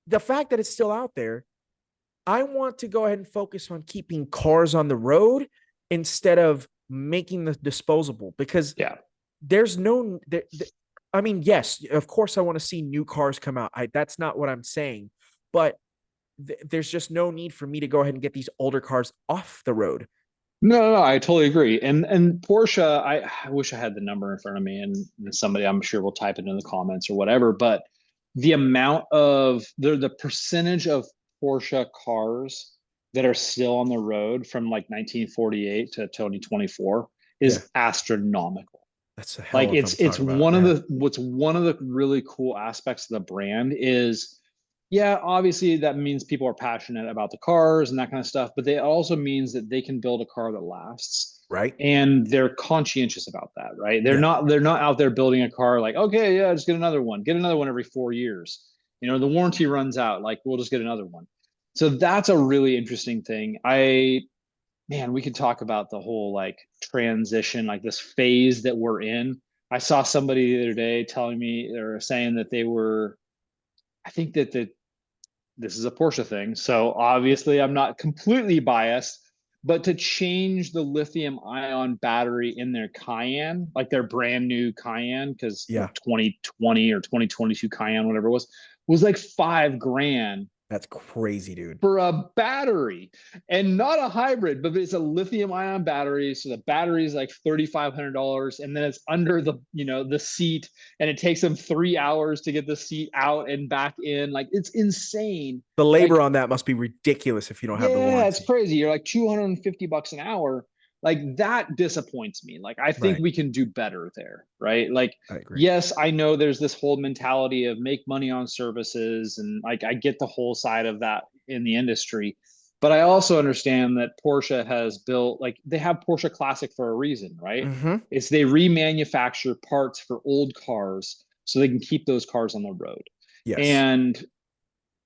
the fact that it's still out there, I want to go ahead and focus on keeping cars on the road instead of making the disposable because Yeah. there's no I mean, yes, of course I want to see new cars come out. That's not what I'm saying, but there's just no need for me to go ahead and get these older cars off the road. No, I totally agree. And Porsche, I wish I had the number in front of me, and somebody I'm sure will type it in the comments or whatever. But the amount of the percentage of Porsche cars that are still on the road from like 1948 to 2024 Yeah, is astronomical. that's a hell Like of I'm it's talking about. one of Yeah, the what's one of the really cool aspects of the brand is yeah, obviously that means people are passionate about the cars and that kind of stuff, but it also means that they can build a car that lasts. right. And they're conscientious about that, right? They're Yeah, not they're not out there building a car like, okay, yeah, just get another one. Get another one every 4 years. You know, the warranty runs out, like we'll just get another one. So that's a really interesting thing. Man, we could talk about the whole like transition, like this phase that we're in. I saw somebody the other day telling me or saying that they were, I think that this is a Porsche thing. So obviously I'm not completely biased, but to change the lithium ion battery in their Cayenne, like their brand new Cayenne, because the yeah, 2020 or 2022 Cayenne, whatever it was like 5 grand that's crazy, dude. for a battery and not a hybrid, but it's a lithium ion battery. So the battery is like $3,500 and then it's under the seat and it takes them 3 hours to get the seat out and back in. Like it's insane. The labor Like on that must be ridiculous if you don't have the yeah, it's warranty. crazy. You're like $250 an hour. Like that disappoints me. Like I think Right, we can do better there, right? Like I agree. yes, I know there's this whole mentality of make money on services and like I get the whole side of that in the industry. But I also understand that Porsche has built like they have Porsche Classic for a reason, right? Mm-hmm. It's they remanufacture parts for old cars so they can keep those cars on the road. Yes, And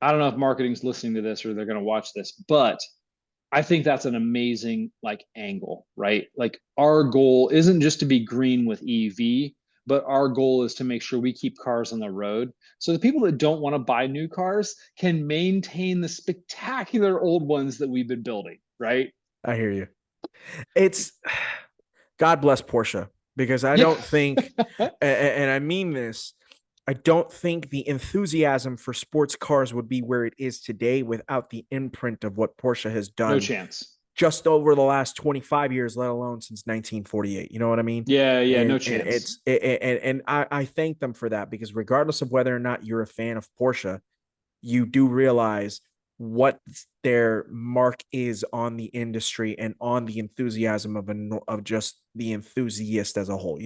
I don't know if marketing's listening to this or they're going to watch this, but I think that's an amazing like angle, right? Like our goal isn't just to be green with EV, but our goal is to make sure we keep cars on the road. So the people that don't want to buy new cars can maintain the spectacular old ones that we've been building, right? I hear you. It's God bless Porsche because I Yeah. don't think, and I mean this, I don't think the enthusiasm for sports cars would be where it is today without the imprint of what Porsche has No done chance. just over the last 25 years, let alone since 1948. You know what I mean? Yeah, yeah, no And chance. I thank them for that because regardless of whether or not you're a fan of Porsche, you do realize what their mark is on the industry and on the enthusiasm of just the enthusiast as a whole.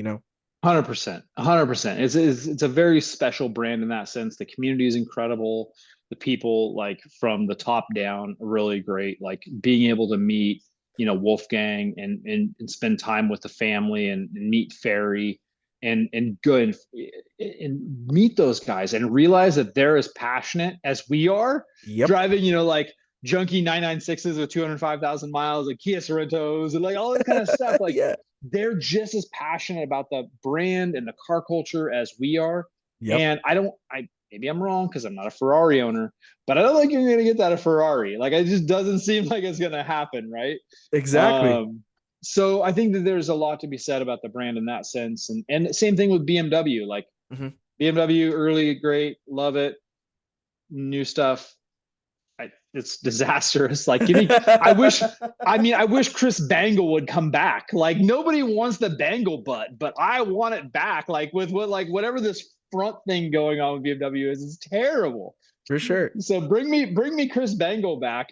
100%, 100%. It's a very special brand in that sense. The community is incredible. The people, like from the top down, are really great. Like being able to meet, Wolfgang and spend time with the family and meet Ferry and go and meet those guys and realize that they're as passionate as we are Yep. driving, like junky 996s with 205,000 miles, like Kia Sorrentos and like all this kind of stuff. Like Yeah. they're just as passionate about the brand and the car culture as we are. Yep. And maybe I'm wrong because I'm not a Ferrari owner, but I don't think you're going to get that a Ferrari. Like, it just doesn't seem like it's going to happen, right? Exactly. So I think that there's a lot to be said about the brand in that sense, and same thing with BMW. Like Mhm. BMW, early, great, love it. New stuff, it's disastrous. Like, give me. I wish. I mean, I wish Chris Bangle would come back. Like, nobody wants the Bangle butt, but I want it back. Like, with what, like, whatever this front thing going on with BMW is, it's terrible. For sure. So bring me Chris Bangle back,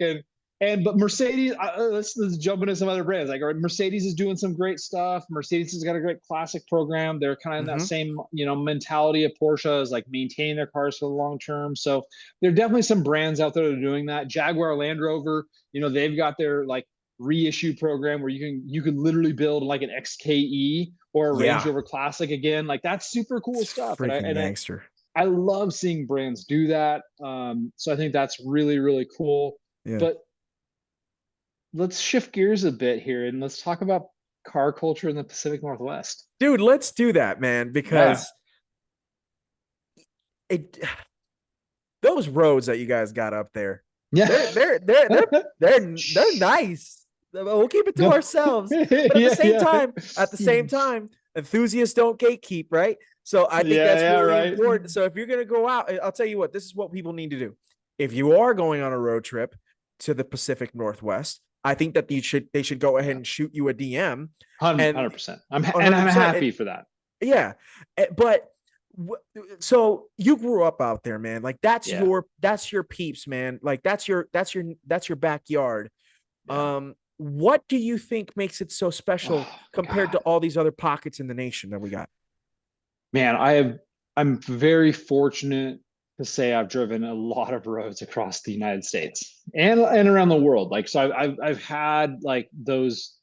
but Mercedes. Let's jump into some other brands. Like, all right, Mercedes is doing some great stuff. Mercedes has got a great classic program. They're kind of in that Mhm. same mentality of Porsche, is like maintaining their cars for the long term. So there are definitely some brands out there that are doing that. Jaguar Land Rover, they've got their like reissue program where you can literally build like an XKE or a Range Yeah. Rover Classic again. Like, that's super cool It's stuff, and I freaking and I gangster. I love seeing brands do that. So I think that's really, really cool. Yeah. But let's shift gears a bit here and let's talk about car culture in the Pacific Northwest. Dude, let's do that, man, Yeah. because it those roads that you guys got up there, Yeah. they're nice. We'll keep it to No. ourselves. But Yeah, yeah. at the same time, enthusiasts don't gatekeep, right? So I think Yeah, that's yeah, really right. important. So if you're gonna go out, I'll tell you what, this is what people need to do. If you are going on a road trip to the Pacific Northwest, I think that they should go ahead Yeah. and shoot you a DM and 100%. I'm 100%. happy for that. Yeah, but so you grew up out there, man. Like Yeah. that's your peeps, man. Like that's your backyard. Yeah. What do you think makes it so special Oh compared to God. all these other pockets in the nation that we got? Man, I'm very fortunate to say I've driven a lot of roads across the United States and around the world. Like, so I've had like those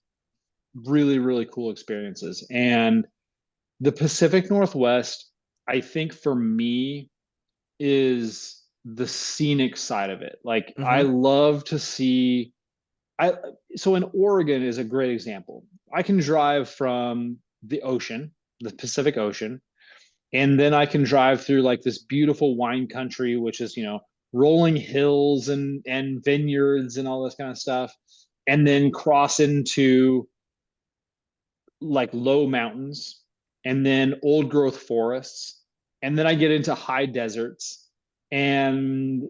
really, really cool experiences. And the Pacific Northwest, I think for me, is the scenic side of it. Like, I Mm-hmm. love to see I so in Oregon is a great example. I can drive from the ocean, the Pacific Ocean, and then I can drive through like this beautiful wine country, which is, rolling hills and vineyards and all this kind of stuff, and then cross into like low mountains, and then old growth forests, and then I get into high deserts, and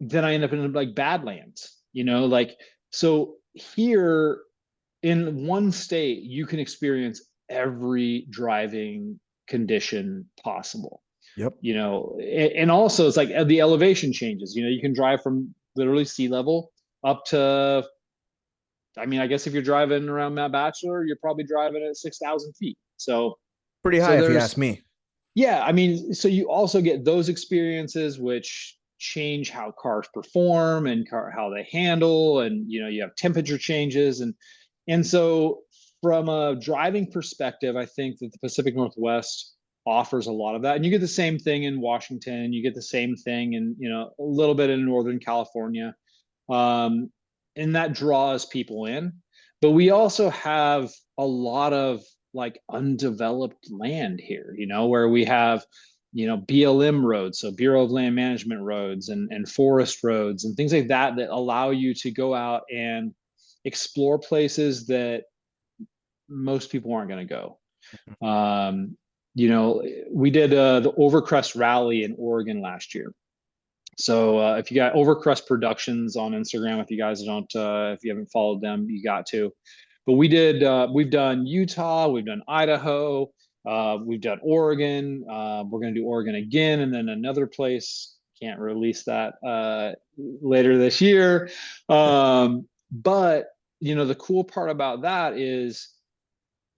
then I end up in like badlands, like, so here in one state you can experience every driving condition possible. Yep. And also it's like the elevation changes. You can drive from literally sea level up to, I mean, I guess if you're driving around Mount Bachelor, you're probably driving at 6,000 feet. So Pretty so high if you ask there's me. yeah, I mean, so you also get those experiences which change how cars perform and how they handle, and you have temperature changes, and so from a driving perspective, I think that the Pacific Northwest offers a lot of that, and you get the same thing in Washington, you get the same thing in a little bit in Northern California, um, and that draws people in. But we also have a lot of like undeveloped land here, where we have, BLM roads, so Bureau of Land Management roads and forest roads and things like that that allow you to go out and explore places that most people aren't going to go. Um, we did the Overcrest Rally in Oregon last year. So if you got Overcrest Productions on Instagram, if you guys don't, if you haven't followed them, you got to. But we've done Utah, we've done Idaho, we've done Oregon. We're going to do Oregon again, and then another place. Can't release that later this year. But the cool part about that is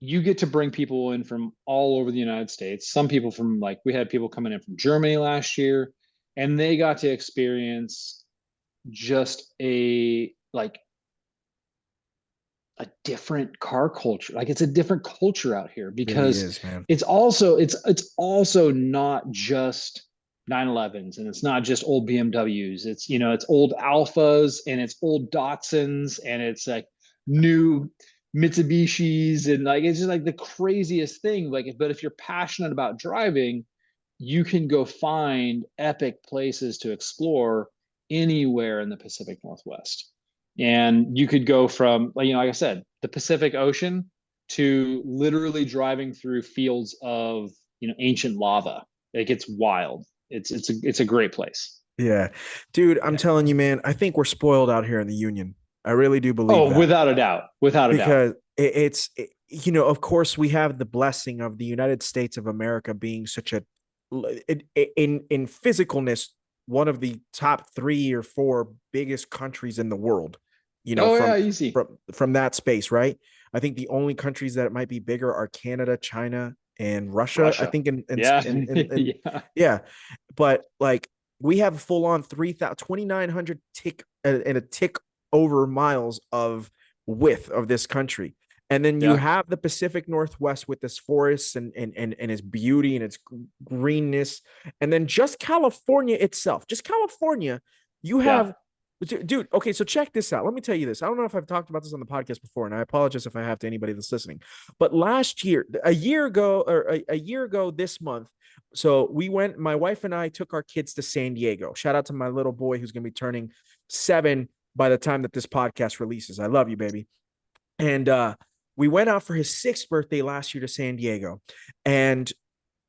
you get to bring people in from all over the United States. Some people from, like, we had people coming in from Germany last year, and they got to experience just a different car culture. Like, it's a different culture out here Really because is, man. it's also not just 911s, and it's not just old BMWs. It's old Alphas, and it's old Datsuns, and it's like new Mitsubishis, and like it's just like the craziest thing. Like, but if you're passionate about driving, you can go find epic places to explore anywhere in the Pacific Northwest. And you could go from, like I said, the Pacific Ocean to literally driving through fields of, ancient lava. Like it's wild. It's a great place. Yeah. Dude, I'm Yeah. telling you, man, I think we're spoiled out here in the Union. I really do believe Oh, that without a doubt. Without a doubt. because of course, we have the blessing of the United States of America being such a, in physicalness, one of the top 3 or 4 biggest countries in the world, Oh from yeah, easy. that space, right? I think the only countries that might be bigger are Canada, China, and Russia. I Russia. think Yeah. Yeah. yeah, but like we have full on 3,000 2,900 tick and a tick over miles of width of this country. And then you Yeah. have the Pacific Northwest with this forest and its beauty and its greenness. And then just California itself, just California, you Yeah. have, dude. Okay, so check this out. Let me tell you this. I don't know if I've talked about this on the podcast before, and I apologize if I have to anybody that's listening. But last year, a year ago, or a year ago this month, so we went, my wife and I took our kids to San Diego. Shout out to my little boy who's going to be turning 7 by the time that this podcast releases. I love you, baby. And we went out for his 6th birthday last year to San Diego. And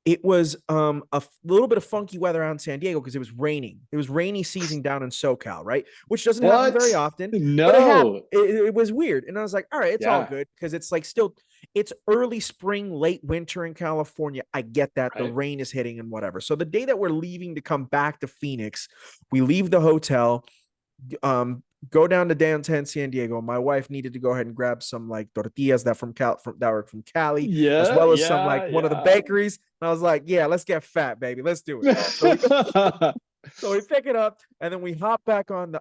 it was a little bit of funky weather out in San Diego because it was raining. It was rainy season down in SoCal, right? Which doesn't happen What? very often, but it happened. No. It was weird. And I was like, all right, it's all Yeah. good because it's like still, it's early spring, late winter in California. I get that the Right. rain is hitting and whatever. So the day that we're leaving to come back to Phoenix, we leave the hotel, go down to downtown San Diego. My wife needed to go ahead and grab some like tortillas that were from Cali, as Yeah. well as some like Yeah. one of the Yeah. bakeries. And I was like, yeah, let's get fat, baby. Let's do it. So we pick it up and then we hop back on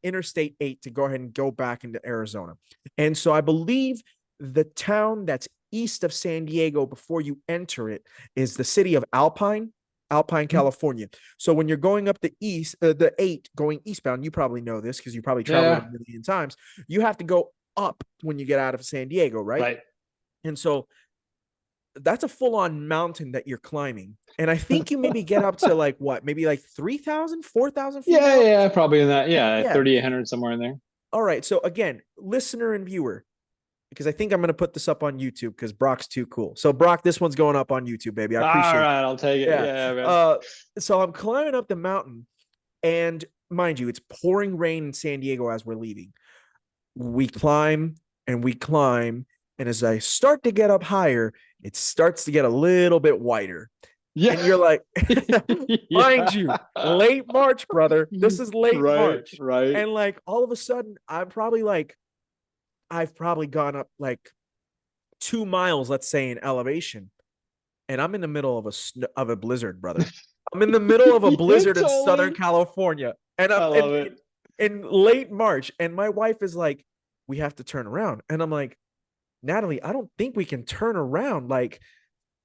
Interstate 8 to go ahead and go back into Arizona. And so I believe the town that's east of San Diego before you enter it is the city of Alpine, California. So when you're going up the 8 going eastbound, you probably know this because you probably traveled Yeah. a million times. You have to go up when you get out of San Diego, right? Right. And so that's a full-on mountain that you're climbing. And I think you maybe get up to like what, maybe like 3,000, 4,000 feet. Yeah. Yeah. Probably in that. Yeah. Yeah. 3,800 somewhere in there. All right. So again, listener and viewer, because I think I'm going to put this up on YouTube because Brock's too cool. So Brock, this one's going up on YouTube, baby. I appreciate All it. right. I'll take it. Yeah. Man. So I'm climbing up the mountain, and mind you, it's pouring rain in San Diego as we're leaving. We climb and we climb, and as I start to get up higher, it starts to get a little bit whiter. Yeah. And you're like, mind you, late March, brother. This is late March. Right. And like all of a sudden, I've probably gone up like 2 miles, let's say, in elevation, and I'm in the middle of a blizzard, brother. I'm in the middle of a blizzard in Southern California, and I love it. in late March, and my wife is like, "We have to turn around," and I'm like, "Natalie, I don't think we can turn around. Like,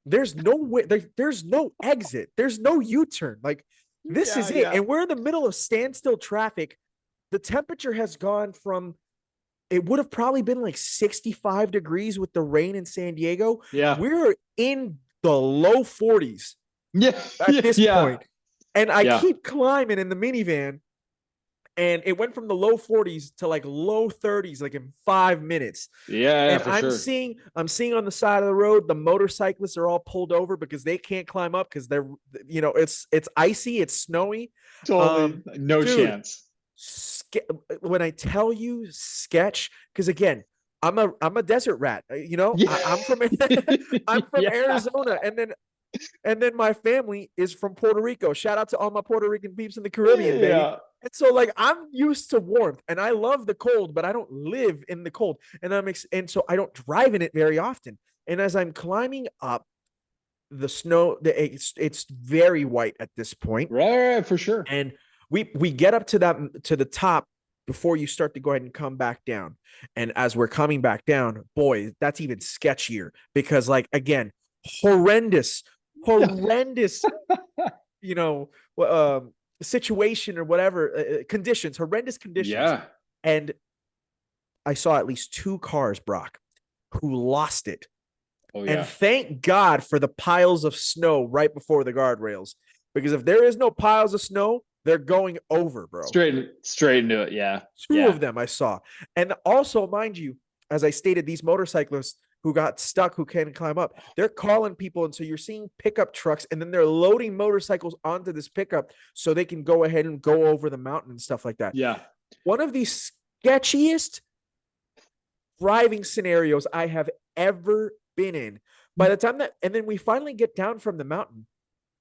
there's no way. There's no exit. There's no U-turn. Like, this is it." And we're in the middle of standstill traffic. The temperature has gone from, it would have probably been like 65 degrees with the rain in San Diego. Yeah. We're in the low 40s at this point. And I keep climbing in the minivan, and it went from the low 40s to like low 30s, like in 5 minutes. Yeah, and for I'm sure. seeing on the side of the road, the motorcyclists are all pulled over because they can't climb up because they're, it's icy, it's snowy. Totally. No dude, chance. When I tell you sketch, because again, I'm a desert rat. I'm from Arizona, and then my family is from Puerto Rico. Shout out to all my Puerto Rican peeps in the Caribbean, baby. And so like I'm used to warmth, and I love the cold, but I don't live in the cold, and so I don't drive in it very often. And as I'm climbing up the snow, it's very white at this point, right, for sure. And we get up to the top before you start to go ahead and come back down. And as we're coming back down, boy, that's even sketchier because, like, again, horrendous, situation or whatever, horrendous conditions. Yeah. And I saw at least 2 cars, Brock, who lost it Oh And yeah. thank God for the piles of snow right before the guardrails. Because if there is no piles of snow, they're going over, bro. Straight into it. Yeah. Two Yeah. of them I saw. And also, mind you, as I stated, these motorcyclists who got stuck, who can't climb up, they're calling people. And so you're seeing pickup trucks, and then they're loading motorcycles onto this pickup so they can go ahead and go over the mountain and stuff like that. Yeah. One of the sketchiest driving scenarios I have ever been in. By the time that, and then we finally get down from the mountain,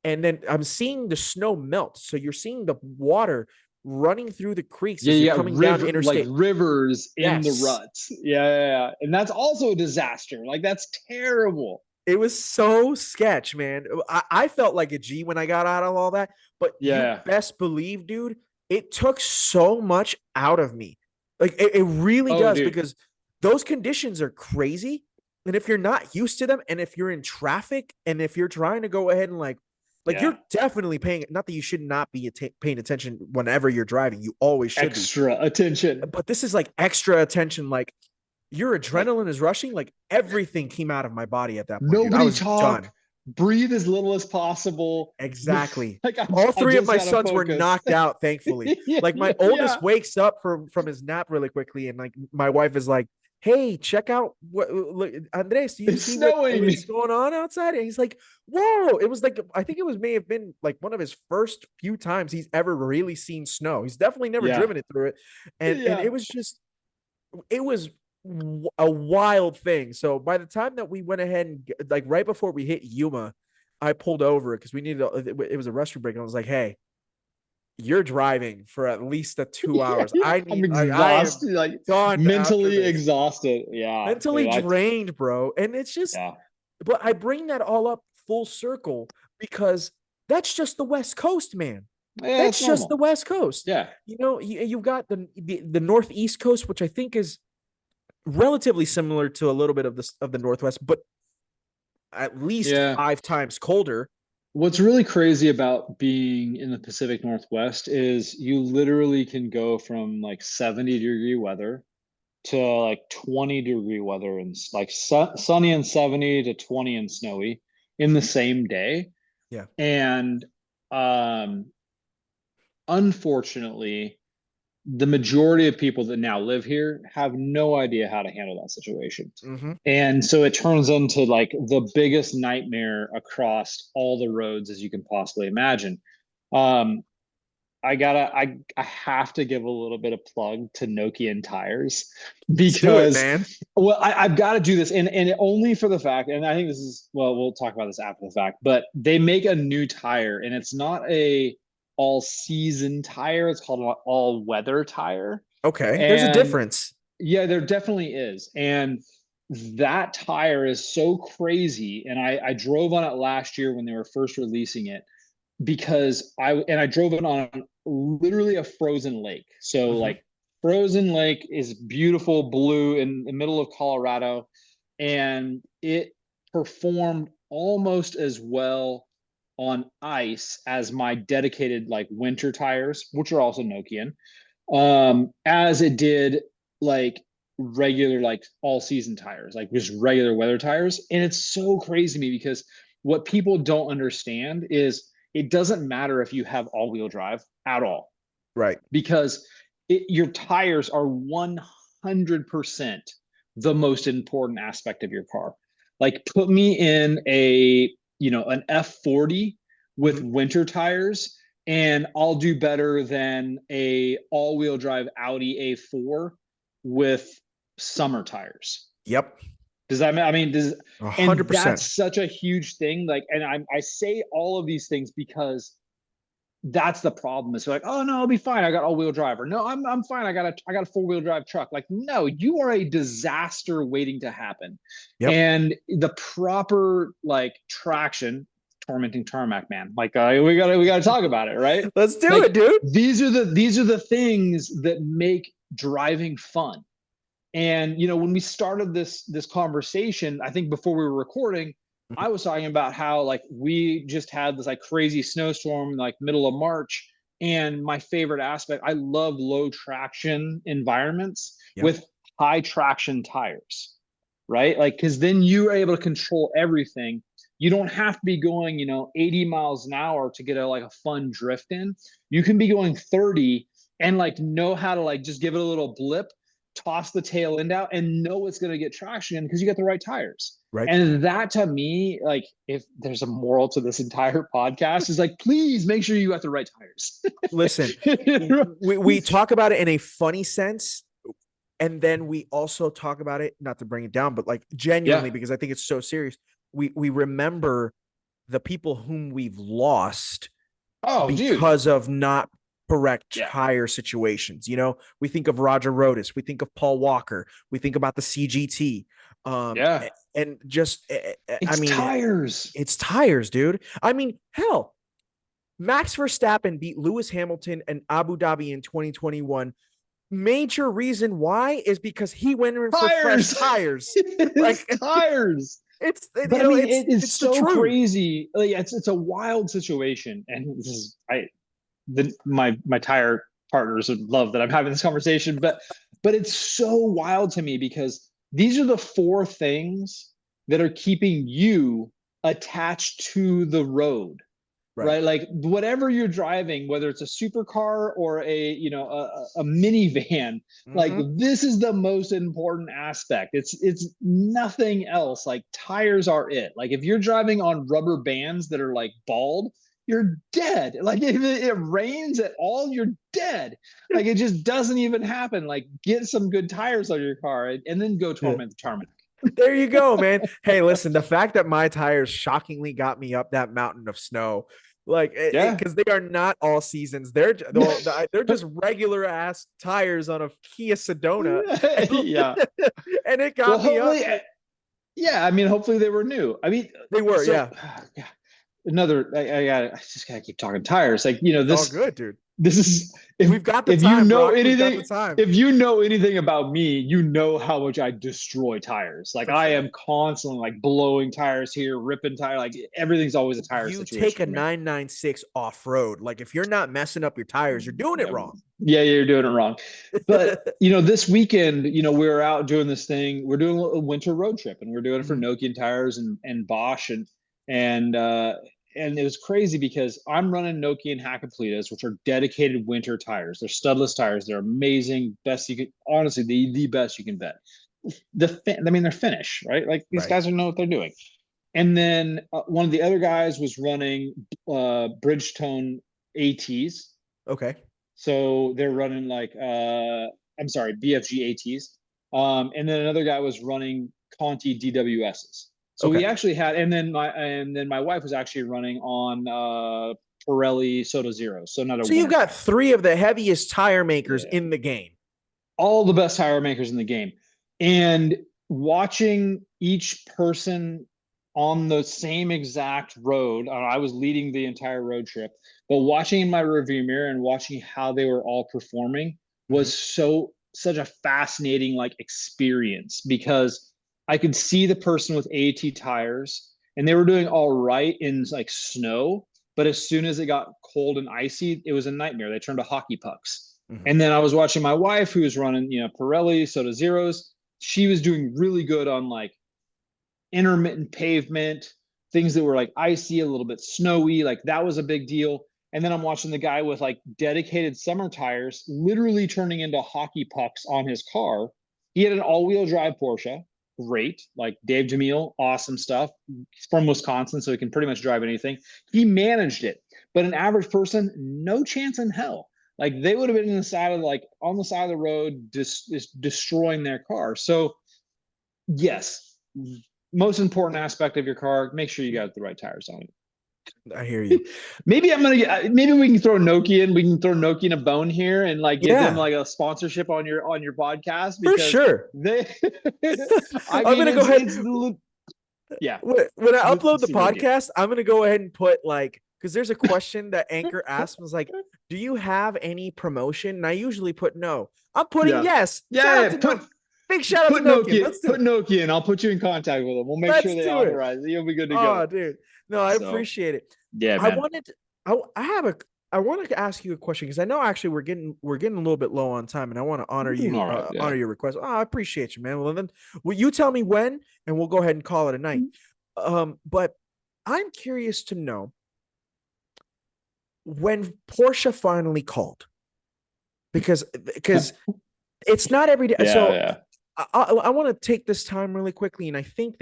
and then I'm seeing the snow melt. So you're seeing the water running through the creeks Yeah, as you you're got coming down like interstate. rivers in the Yes. ruts. Yeah, yeah, yeah. And that's also a disaster. Like that's terrible. It was so sketch, man. I felt like a G when I got out of all that, but you Yeah. best believe, dude, it took so much out of me. Like it really Oh, does, dude. because those conditions are crazy. And if you're not used to them, and if you're in traffic, and if you're trying to go ahead and like Yeah. you're definitely paying, not that you should not be paying attention whenever you're driving, you always should be. Extra attention. But this is like extra attention. Like your Like adrenaline is rushing. Like everything came out of my body at that point, dude. I nobody was talk, done. breathe as little as possible. Exactly. Like All I three of just my gotta sons were focus. knocked out, thankfully. Yeah, Like my yeah, yeah. oldest wakes up from his nap really quickly, and like my wife is like, "Hey, check out what look, Andres, do you It's see snowing. what's going on outside?" And he's like, "Whoa!" It was like, I think it was may have been like one of his first few times he's ever really seen snow. He's definitely never Yeah. driven it through it, and Yeah. it was just, it was a wild thing. So by the time that we went ahead and like right before we hit Yuma, I pulled over because we needed it was a restroom break, and I was like, "Hey, you're driving for at least a 2 hours. Yeah. I I'm need I am exhausted, like done after mentally this." exhausted. Yeah. Mentally Dude, drained, bro. And it's just, yeah. but I bring that all up full circle because that's just the West Coast, man. Yeah, That's it's just the normal. West Coast. Yeah. You know, you've got the Northeast Coast, which I think is relatively similar to a little bit of the Northwest, but at least Yeah. 5 times colder. What's really crazy about being in the Pacific Northwest is you literally can go from like 70-degree weather to like 20-degree weather and like sunny and 70 to 20 and snowy in the same day. Yeah. And um, unfortunately, the majority of people that now live here have no idea how to handle that situation. Mm-hmm. And so it turns into like the biggest nightmare across all the roads as you can possibly imagine. Um, I have to give a little bit of plug to Nokian tires Let's do it, because man. well, I've got to do this, and only for the fact, and I think this is well, we'll talk about this after the fact, but they make a new tire, and it's not a all season tire; it's called an all weather tire, Okay. There's a and difference. yeah, there definitely is, and that tire is so crazy, and I drove on it last year when they were first releasing it because I drove it on literally a frozen lake. So Mm-hmm. like frozen lake is beautiful blue in the middle of Colorado, and it performed almost as well on ice as my dedicated like winter tires, which are also Nokian, as it did like regular like all season tires, like just regular weather tires. And it's so crazy to me because what people don't understand is it doesn't matter if you have all-wheel drive at all Right. because your tires are 100% the most important aspect of your car. Like put me in an F40 with Mm-hmm. winter tires and I'll do better than a all-wheel drive Audi A4 with summer tires. Yep. Does that mean? I mean, A hundred and percent. that's such a huge thing. Like, and I say all of these things because that's the problem. It's like, oh no, I'll be fine. I got all-wheel drive. Or no, I'm fine. I got a four-wheel drive truck. Like, no, you are a disaster waiting to happen. Yep. And the proper like traction, tormenting tarmac, man. Like, we gotta talk about it, right? Let's do Like, it, dude. these are the things that make driving fun. And when we started this conversation, I think before we were recording, I was talking about how like we just had this like crazy snowstorm like middle of March. And my favorite aspect, I love low traction environments Yep. with high traction tires. right? Like, because then you're able to control everything. You don't have to be going, 80 miles an hour to get a fun drift in. You can be going 30 and like know how to like just give it a little blip, toss the tail end out, and know it's going to get traction because you got the right tires. Right. And that to me, like, if there's a moral to this entire podcast, is like, please make sure you got the right tires. Listen, we talk about it in a funny sense. And then we also talk about it, not to bring it down, but like genuinely, because I think it's so serious. We remember the people whom we've lost because of not correct tire situations. We think of Roger Rodas, we think of Paul Walker, we think about the CGT. And just, tires. It's tires, dude. I mean, hell, Max Verstappen beat Lewis Hamilton and Abu Dhabi in 2021. Major reason why is because he went in for fresh tires. Like tires. It's so crazy. Like, it's a wild situation, and this is my tire partners would love that I'm having this conversation, but it's so wild to me because these are the 4 things that are keeping you attached to the road. Right. Like whatever you're driving, whether it's a supercar or a minivan, like this is the most important aspect. It's nothing else. Like tires are it. Like if you're driving on rubber bands that are like bald, you're dead. Like if it rains at all, you're dead. Like it just doesn't even happen. Like get some good tires on your car and then go torment the tarmac. There you go, man. Hey, listen, the fact that my tires shockingly got me up that mountain of snow, like, because they are not all seasons. They're just regular ass tires on a Kia Sedona. And it got me up. Yeah, I mean, hopefully they were new. I mean, they were, yeah. I just gotta keep talking tires. Like, this all good, dude. This is we've got the time. If you know anything about me, you know how much I destroy tires. Like I am constantly like blowing tires here, ripping tire. Like everything's always a tire situation. You take a 996 off road. Like if you're not messing up your tires, you're doing it wrong. Yeah, you're doing it wrong. But this weekend, we're out doing this thing. We're doing a winter road trip, and we're doing it for Nokian tires and Bosch and it was crazy because I'm running Nokian Hakkapelitas, which are dedicated winter tires. They're studless tires. They're amazing. Best you could, honestly, the best you can bet. They're Finnish, right? Like these guys know what they're doing. And then one of the other guys was running Bridgestone ATs. Okay. So they're running BFG ATs. And then another guy was running Conti DWSs. So we actually had, and then my wife was actually running on Pirelli Soda Zero. So you've got 3 of the heaviest tire makers in the game. All the best tire makers in the game. And watching each person on the same exact road, I was leading the entire road trip, but watching in my rearview mirror and watching how they were all performing was such a fascinating experience because I could see the person with AT tires and they were doing all right in snow, but as soon as it got cold and icy, it was a nightmare. They turned to hockey pucks. And then I was watching my wife who was running, Pirelli Soda Zeros. She was doing really good on intermittent pavement, things that were icy, a little bit snowy. That was a big deal. And then I'm watching the guy with dedicated summer tires, literally turning into hockey pucks on his car. He had an all-wheel drive Porsche. Great. Dave Jamil, awesome stuff. He's from Wisconsin, so he can pretty much drive anything. He managed it, but an average person, no chance in hell. They would have been on the side of the road, just destroying their car. So yes, most important aspect of your car, make sure you got the right tires on it. I hear you. Maybe we can throw Nokian. We can throw Nokian a bone here and give them a sponsorship on your podcast. For sure. I'm gonna go ahead. Yeah. When I upload the podcast, I'm gonna go ahead and put because there's a question that Anchor asked was do you have any promotion? And I usually put no. I'm putting yes. Big shout out to Nokian. Put Nokian. I'll put you in contact with them. We'll make sure they authorize it. You'll be good to go. Oh, dude. No, I appreciate it. Yeah, man. I have I want to ask you a question because I know actually we're getting a little bit low on time, and I want to honor We're doing you all right. Yeah. honor your request. Oh, I appreciate you, man. Well, then, will you tell me when, and we'll go ahead and call it a night. But I'm curious to know when Porsche finally called because it's not every day. Yeah. So Yeah. I want to take this time really quickly, and I think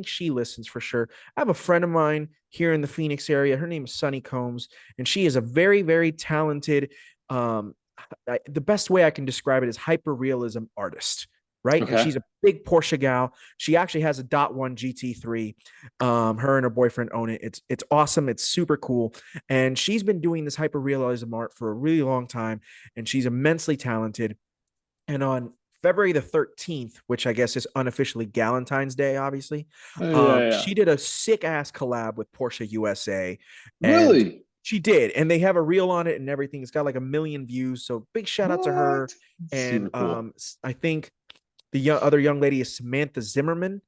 she listens for sure. I have a friend of mine here in the Phoenix area. Her name is Sunny Combs, and she is a very, very talented. Um, the best way I can describe it is hyper realism artist, right? And Okay. she's a big Porsche gal. She actually has a dot one GT3. Her and her boyfriend own it. It's awesome. It's super cool, and she's been doing this hyper realism art for a really long time, and she's immensely talented. And on February the 13th, which I guess is unofficially Galentine's Day, obviously, Yeah. Yeah. she did a sick ass collab with Porsche USA. And Really? she did. And they have a reel on it and everything. It's got like 1 million views. So big shout out to her. What? And Super cool. I think the other young lady is Samantha Zimmerman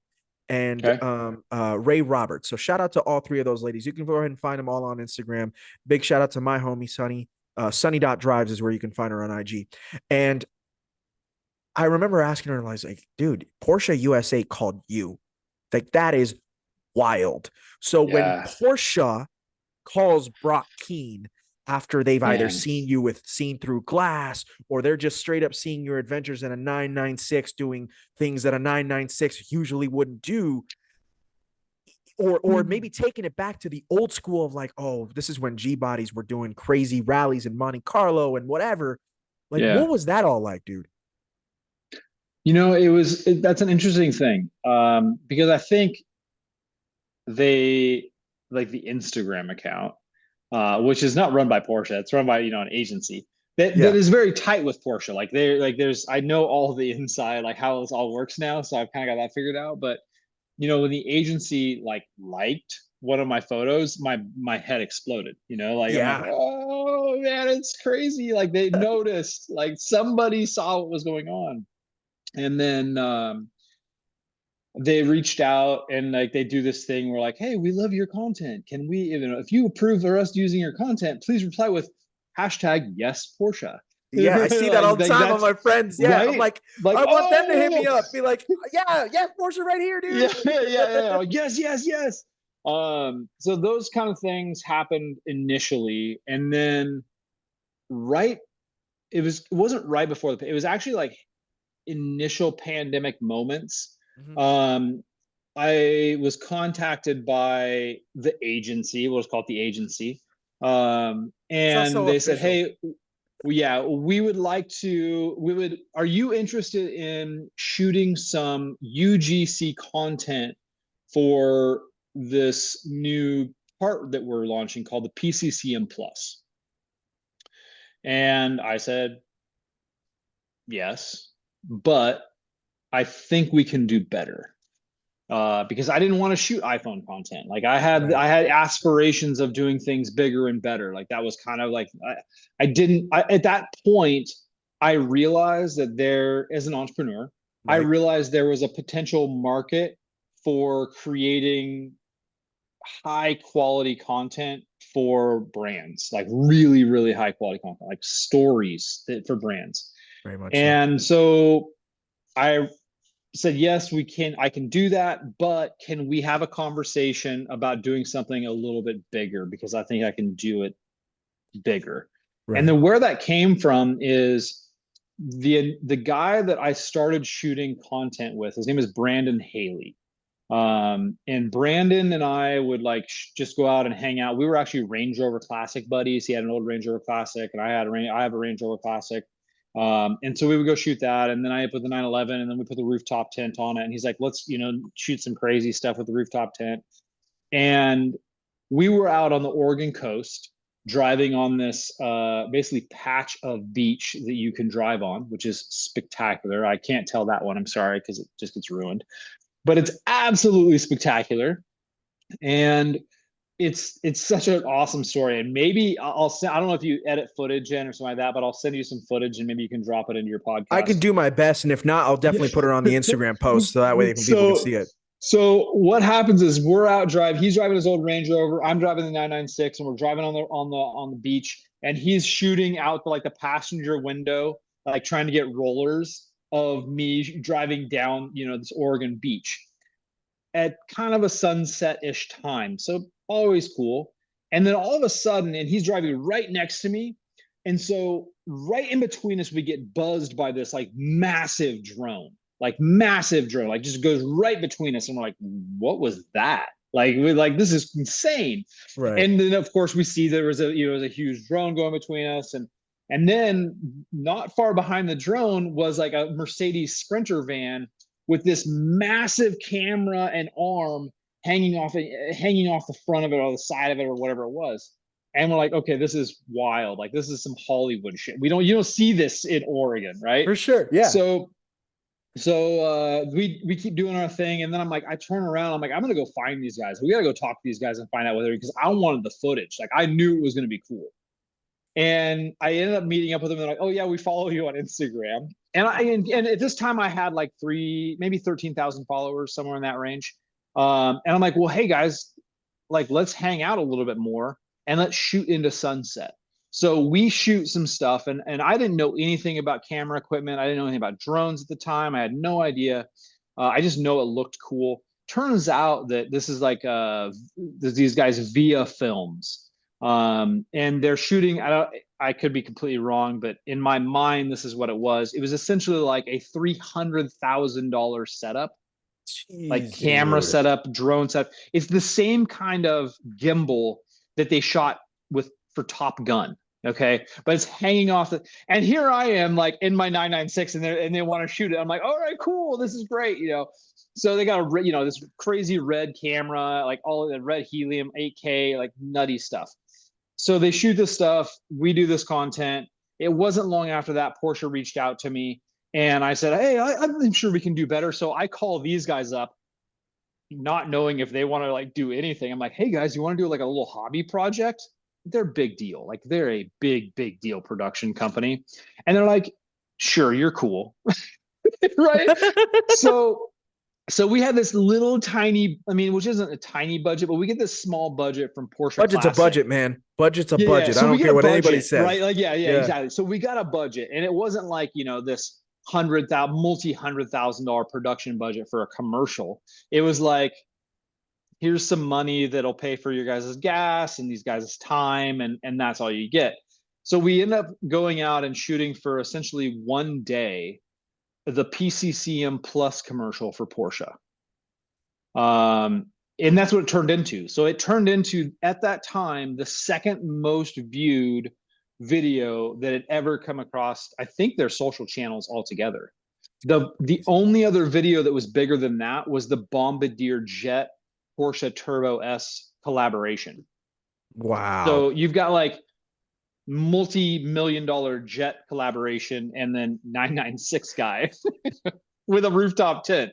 and Okay. Ray Roberts. So shout out to all three of those ladies. You can go ahead and find them all on Instagram. Big shout out to my homie, Sunny. Sunny.drives is where you can find her on IG. And I remember asking her, I was like, dude, Porsche USA called you. Like, that is wild. So when Yeah. Porsche calls Brock Keane after they've either Man. seen through glass, or they're just straight up seeing your adventures in a 996 doing things that a 996 usually wouldn't do, or maybe taking it back to the old school of like, oh, this is when G bodies were doing crazy rallies in Monte Carlo and whatever. Like, Yeah. what was that all like, dude? That's an interesting thing. Because I think they like the Instagram account, which is not run by Porsche. It's run by, an agency that Yeah. is very tight with Porsche. Like I know all the inside, like how this all works now. So I've kind of got that figured out. But when the agency liked one of my photos, my head exploded. Like I'm like, Yeah. oh man, it's crazy. Like they noticed, like somebody saw what was going on. And then they reached out and like they do this thing where like, hey, we love your content. Can we, if you approve of us using your content, please reply with hashtag yes Porsche. Yeah, I see that all the like time on that's my friends. Yeah, I'm right. like, Like, I want them to hit me oh up. Be like, yeah, yeah, Porsche right here, yeah, dude. yeah. Like, yes, yes, yes. So those kind of things happened initially, and then right, it wasn't right before it was actually like initial pandemic moments. Mhm. Um, I was contacted by the agency, we'll just call it the agency. Sounds And so they said, official. hey, yeah, are you interested in shooting some UGC content for this new part that we're launching called the PCCM Plus? And I said, yes, but I think we can do better. Because I didn't want to shoot iPhone content. Like Right. I had aspirations of doing things bigger and better. Like that was kind of like I didn't at that point I realized that there as an entrepreneur, I Right. realized there was a potential market for creating high quality content for brands, like really, really high quality content, like stories for brands. Very much so. And so I said, yes, I can do that, but can we have a conversation about doing something a little bit bigger? Because I think I can do it bigger. And Right. then where that came from is the guy that I started shooting content with, his name is Brandon Haley. And Brandon and I would like just go out and hang out. We were actually Range Rover Classic buddies. He had an old Range Rover Classic, and I have a Range Rover Classic. And so we would go shoot that, and then I put the 911, and then we put the rooftop tent on it. And he's like, "Let's shoot some crazy stuff with the rooftop tent." And we were out on the Oregon coast driving on this basically patch of beach that you can drive on, which is spectacular. I can't tell that one. I'm sorry because it just gets ruined, but it's absolutely spectacular. And it's such an awesome story. And maybe I'll send, I don't know if you edit footage in or something like that, but I'll send you some footage and maybe you can drop it into your I podcast. can do my best, and if not, I'll definitely put it on the Instagram post so that way people can see so it. so what happens is we're out driving. He's driving his old Range Rover. I'm driving the 996, and we're driving on the beach. and he's shooting out the, like the passenger window, like trying to get rollers of me driving down, this Oregon beach at kind of a sunset-ish time. So always cool. And then all of a sudden, and he's driving right next to me. And so right in between us, we get buzzed by this like massive drone, like just goes right between us. And we're like, what was that? Like, we're like, this is insane. Right. And then of course we see there was a huge drone going between us. And then not far behind the drone was like a Mercedes Sprinter van with this massive camera and arm hanging off the front of it or the side of it or whatever it was. And we're like, okay, this is wild. Like, this is some Hollywood shit. You don't see this in Oregon, right? For sure. Yeah. So we keep doing our thing, and then I'm like, I turn around, I'm like, I'm gonna go find these guys. We gotta go talk to these guys and find out whether, because I wanted the footage. Like, I knew it was gonna be cool. And I ended up meeting up with them. And they're like, oh yeah, we follow you on Instagram. And at this time I had like maybe 13,000 followers, somewhere in that range. And I'm like, well, hey guys, like, let's hang out a little bit more and let's shoot into sunset. So we shoot some stuff, and I didn't know anything about camera equipment. I didn't know anything about drones at the time. I had no idea. I just know it looked cool. Turns out that this is like these guys via films, and they're shooting. I could be completely wrong, but in my mind, this is what it was. It was essentially like a $300,000 setup, like camera setup, drone setup. It's the same kind of gimbal that they shot with for Top Gun. Okay, but it's hanging off the. And here I am, like in my 996, and they want to shoot it. I'm like, all right, cool, this is great, So they got this crazy red camera, like all the red helium, 8K, like nutty stuff. So they shoot this stuff. We do this content. It wasn't long after that Porsche reached out to me, and I said, hey, I'm sure we can do better. So I call these guys up, not knowing if they want to like do anything. I'm like, hey guys, you want to do like a little hobby project? They're big deal. Like, they're a big deal production company. And they're like, sure, you're cool. Right. So we had this little tiny, which isn't a tiny budget, but we get this small budget from Porsche. Budget's Classic. A budget, man. Budget's a budget. So I don't care what anybody says. Right? Like, yeah, exactly. So we got a budget, and it wasn't like, this multi-$100,000 production budget for a commercial. It was like, here's some money that'll pay for your guys' gas and these guys' time, and that's all you get. So we end up going out and shooting for essentially one day the PCCM Plus commercial for Porsche. And that's what it turned into. So it turned into, at that time, the second most viewed video that had ever come across, I think, their social channels altogether. The only other video that was bigger than that was the Bombardier Jet Porsche Turbo S collaboration. Wow. So you've got like multi-million-dollar Jet collaboration, and then 996 guy with a rooftop tent.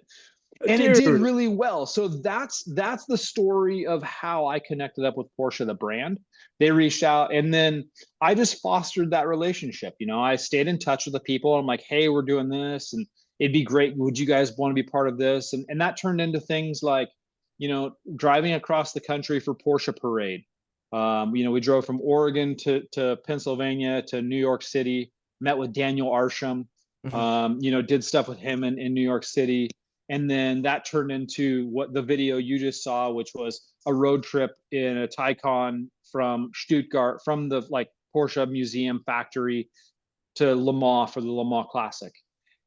And Dude. It did really well. So that's the story of how I connected up with Porsche, the brand. They reached out, and then I just fostered that relationship. I stayed in touch with the people. I'm like, hey, we're doing this, and it'd be great. Would you guys want to be part of this? And that turned into things like, driving across the country for Porsche Parade. We drove from Oregon to Pennsylvania to New York City, met with Daniel Arsham, did stuff with him in New York City. And then that turned into what the video you just saw, which was a road trip in a Taycan from Stuttgart, from the like Porsche Museum factory to Le Mans for the Le Mans Classic.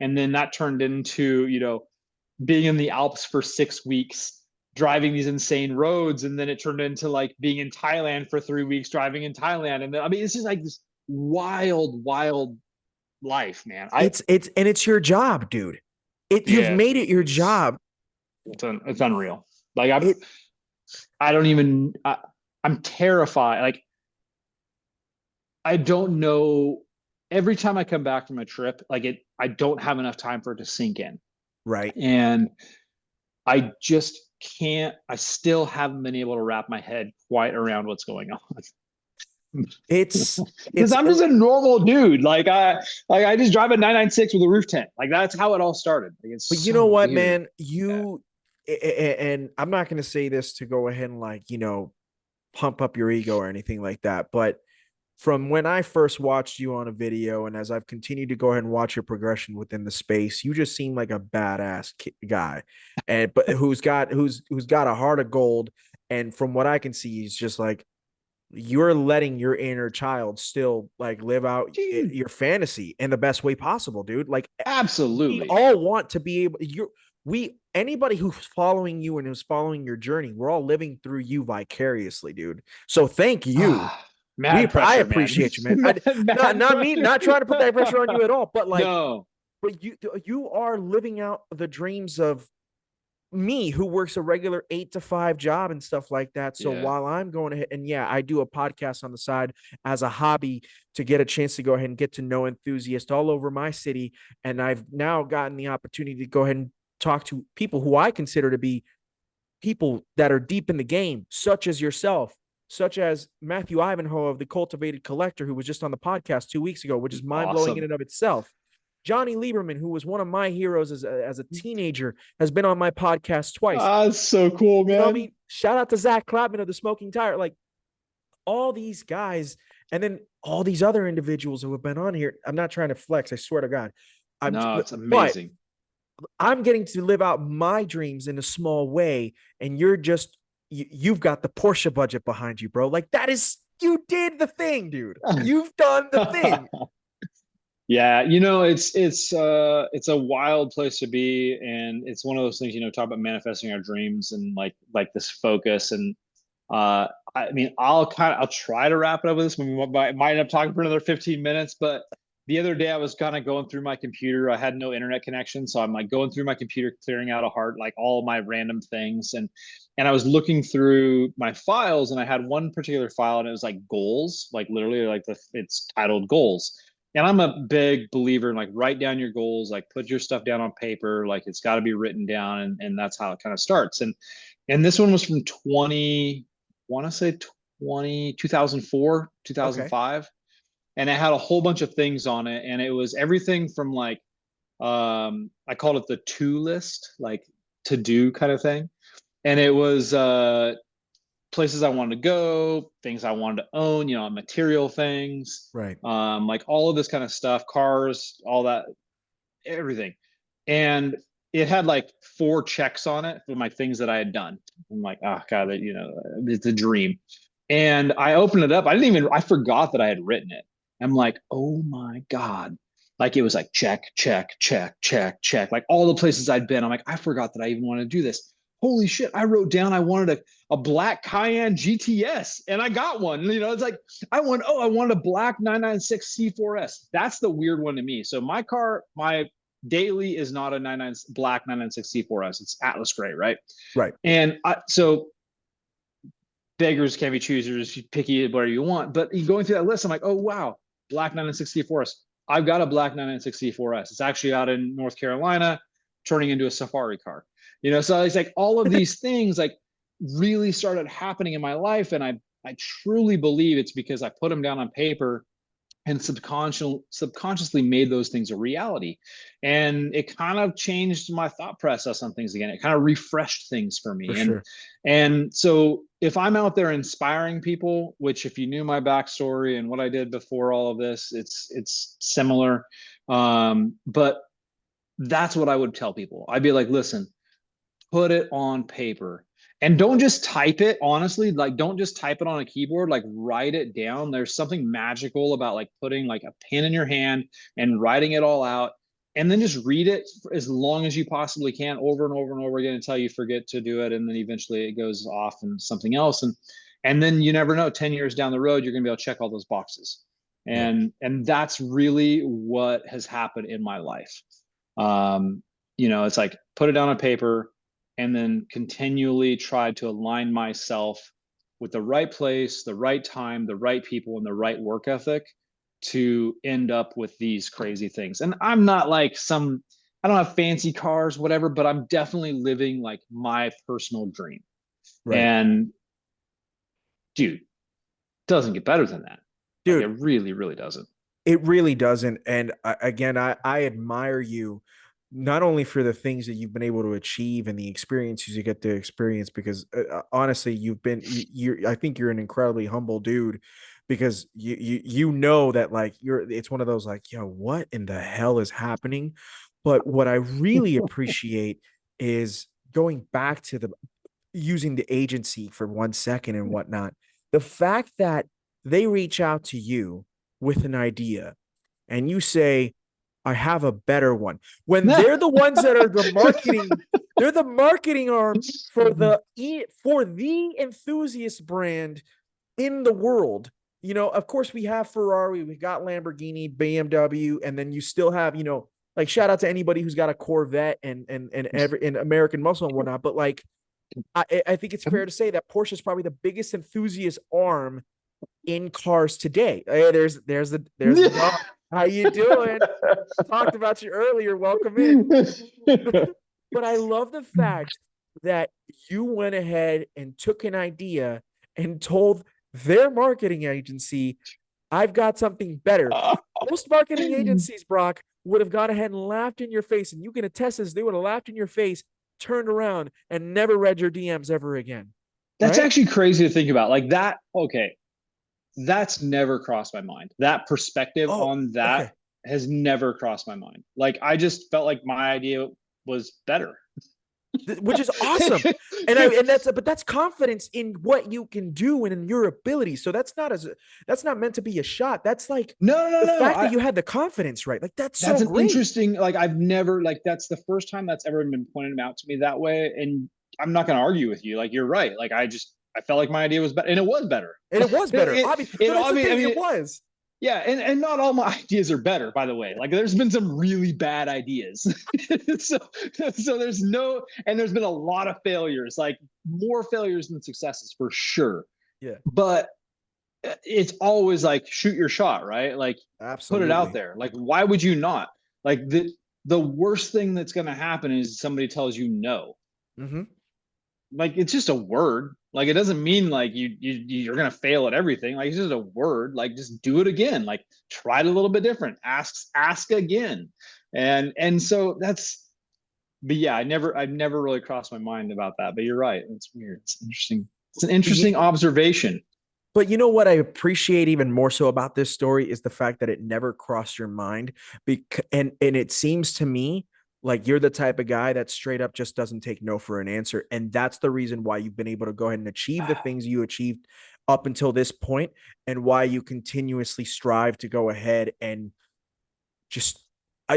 And then that turned into, being in the Alps for 6 weeks, driving these insane roads. And then it turned into like being in Thailand for 3 weeks, driving in Thailand. And then, it's just like this wild life, man. It's your job, dude. You've made it your job. It's unreal. Like, I'm terrified. Like, I don't know. Every time I come back from a trip, like I don't have enough time for it to sink in. Right. And I just can't, I still haven't been able to wrap my head quite around what's going on. It's because I'm just a normal dude. Like I just drive a 996 with a roof tent. Like, that's how it all started. Like, but you know what, man, and I'm not going to say this to go ahead and like, pump up your ego or anything like that, but from when I first watched you on a video, and as I've continued to go ahead and watch your progression within the space, you just seem like a badass guy, and but who's got a heart of gold. And from what I can see, he's just like you're letting your inner child still like live out Dude, your fantasy in the best way possible, dude. Like we absolutely. all want to be able you we anybody who's following you and who's following your journey, we're all living through you vicariously, dude. So thank you. Ah, We mad I pressure, man. appreciate you, man. Not Mad not me, pressure. not trying to put that pressure on you at all, but like, No. but you are living out the dreams of me who works a regular 8 to 5 job and stuff like that. So Yeah. while I'm going ahead and yeah, I do a podcast on the side as a hobby to get a chance to go ahead and get to know enthusiasts all over my city. And I've now gotten the opportunity to go ahead and talk to people who I consider to be people that are deep in the game, such as yourself, such as Matthew Ivanhoe of the Cultivated Collector, who was just on the podcast 2 weeks ago, which is mind blowing in Awesome. and of itself. Johnny Lieberman, who was one of my heroes as a teenager, has been on my podcast twice. Ah, it's so cool, You know what I man. mean? Shout out to Zach Clapman of the Smoking Tire. Like all these guys, and then all these other individuals who have been on here. I'm not trying to flex, I swear to God. I'm No, it's but amazing. I'm getting to live out my dreams in a small way, and you're just you've got the Porsche budget behind you, bro. Like that is you did the thing, dude. You've done the thing. Yeah, it's a wild place to be, and it's one of those things, talk about manifesting our dreams and like this focus. And I mean, I'll try to wrap it up with this. We might end up talking for another 15 minutes, but the other day I was kind of going through my computer. I had no internet connection, so I'm like going through my computer, clearing out a hard like all my random things, and I was looking through my files, and I had one particular file, and it was like goals, like literally like it's titled goals. And I'm a big believer in like write down your goals, like put your stuff down on paper, like it's got to be written down, and that's how it kind of starts. And this one was from 20, want to say 2004, Okay. 2005, and it had a whole bunch of things on it, and it was everything from like I called it the to list, like to do kind of thing. And it was places I wanted to go, things I wanted to own, material things, Right. like all of this kind of stuff, cars, all that, everything. And it had like 4 checks on it for my things that I had done. I'm like, oh God, it's a dream. And I opened it up. I forgot that I had written it. I'm like, oh my God. Like it was like check, check, check, check, check, like all the places I'd been. I'm like, I forgot that I even wanted to do this. Holy shit. I wrote down I wanted a black Cayenne GTS and I got one. It's like I wanted a black 996 C4S. That's the weird one to me. So my car, my daily is not a 99 black 996 C4S. It's Atlas gray, right? Right. And so beggars can't be choosers. You picky whatever you want. But going through that list, I'm like, oh wow, black 996 C4S. I've got a black 996 C4S. It's actually out in North Carolina, turning into a safari car. So it's like all of these things like really started happening in my life, and I truly believe it's because I put them down on paper and subconsciously made those things a reality. And it kind of changed my thought process on things again. It kind of refreshed things for For me. and sure. and so if I'm out there inspiring people, which if you knew my backstory and what I did before all of this, it's similar. But that's what I would tell people. I'd be like, listen, put it on paper, and don't just type it. Honestly, like don't just type it on a keyboard, like write it down. There's something magical about like putting like a pen in your hand and writing it all out, and then just read it as long as you possibly can, over and over and over again, until you forget to do it, and then eventually it goes off and something else. And then you never know, 10 years down the road you're going to be able to check all those boxes. Yeah. And that's really what has happened in my life. It's like put it down on paper, and then continually try to align myself with the right place, the right time, the right people, and the right work ethic to end up with these crazy things. And I'm not like I don't have fancy cars, whatever, but I'm definitely living like my personal dream. Right. And dude, doesn't get better than that. Like it Dude, really, really doesn't. it really doesn't. And again, I admire you not only for the things that you've been able to achieve and the experiences you get to experience, because honestly, you've been, I think you're an incredibly humble dude. because you know that like it's one of those like, yo, what in the hell is happening? But what I really appreciate is going back to the using the agency for 1 second and whatnot. The fact that they reach out to you with an idea and you say, I have a better one. When they're the ones that are the marketing, they're the marketing arm for the enthusiast brand in the world. You know, of course, we have Ferrari, we got Lamborghini, BMW, and then you still have, you know, like shout out to anybody who's got a Corvette and American Muscle and whatnot. But like, I think it's fair to say that Porsche is probably the biggest enthusiast arm in cars today. Hey, there's the dog. How you doing? Talked about you earlier. Welcome in. But I love the fact that you went ahead and took an idea and told their marketing agency, I've got something better. Most marketing agencies, Brock, would have gone ahead and laughed in your face. And you can attest this, they would have laughed in your face, turned around, and never read your DMs ever again. That's right? actually crazy to think about. Like that, okay. That's never crossed my mind. That perspective on that okay. has never crossed my mind. Like I just felt like my idea was better. Which is awesome. But that's confidence in what you can do and in your ability. So that's not meant to be a shot. That's like no. the fact that you had the confidence, right? Like that's an great. Interesting, like I've never, like that's the first time that's ever been pointed out to me that way. And I'm not going to argue with you. Like you're right. Like I felt like my idea was better, and it was better. And it was better. It was. Yeah, and not all my ideas are better, by the way. Like there's been some really bad ideas. so there's been a lot of failures, like more failures than successes for sure. Yeah. But it's always like shoot your shot, right? Like absolutely put it out there. Like why would you not? Like the worst thing that's going to happen is somebody tells you no. Mm-hmm. Like it's just a word. Like it doesn't mean like you're gonna fail at everything. Like it's just a word. Like just do it again. Like try it a little bit different. Ask again. And so that's. But yeah, I've never really crossed my mind about that. But you're right. It's weird. It's interesting. It's an interesting observation. But you know what I appreciate even more so about this story is the fact that it never crossed your mind. And it seems to me like you're the type of guy that straight up just doesn't take no for an answer. And that's the reason why you've been able to go ahead and achieve the things you achieved up until this point, and why you continuously strive to go ahead and just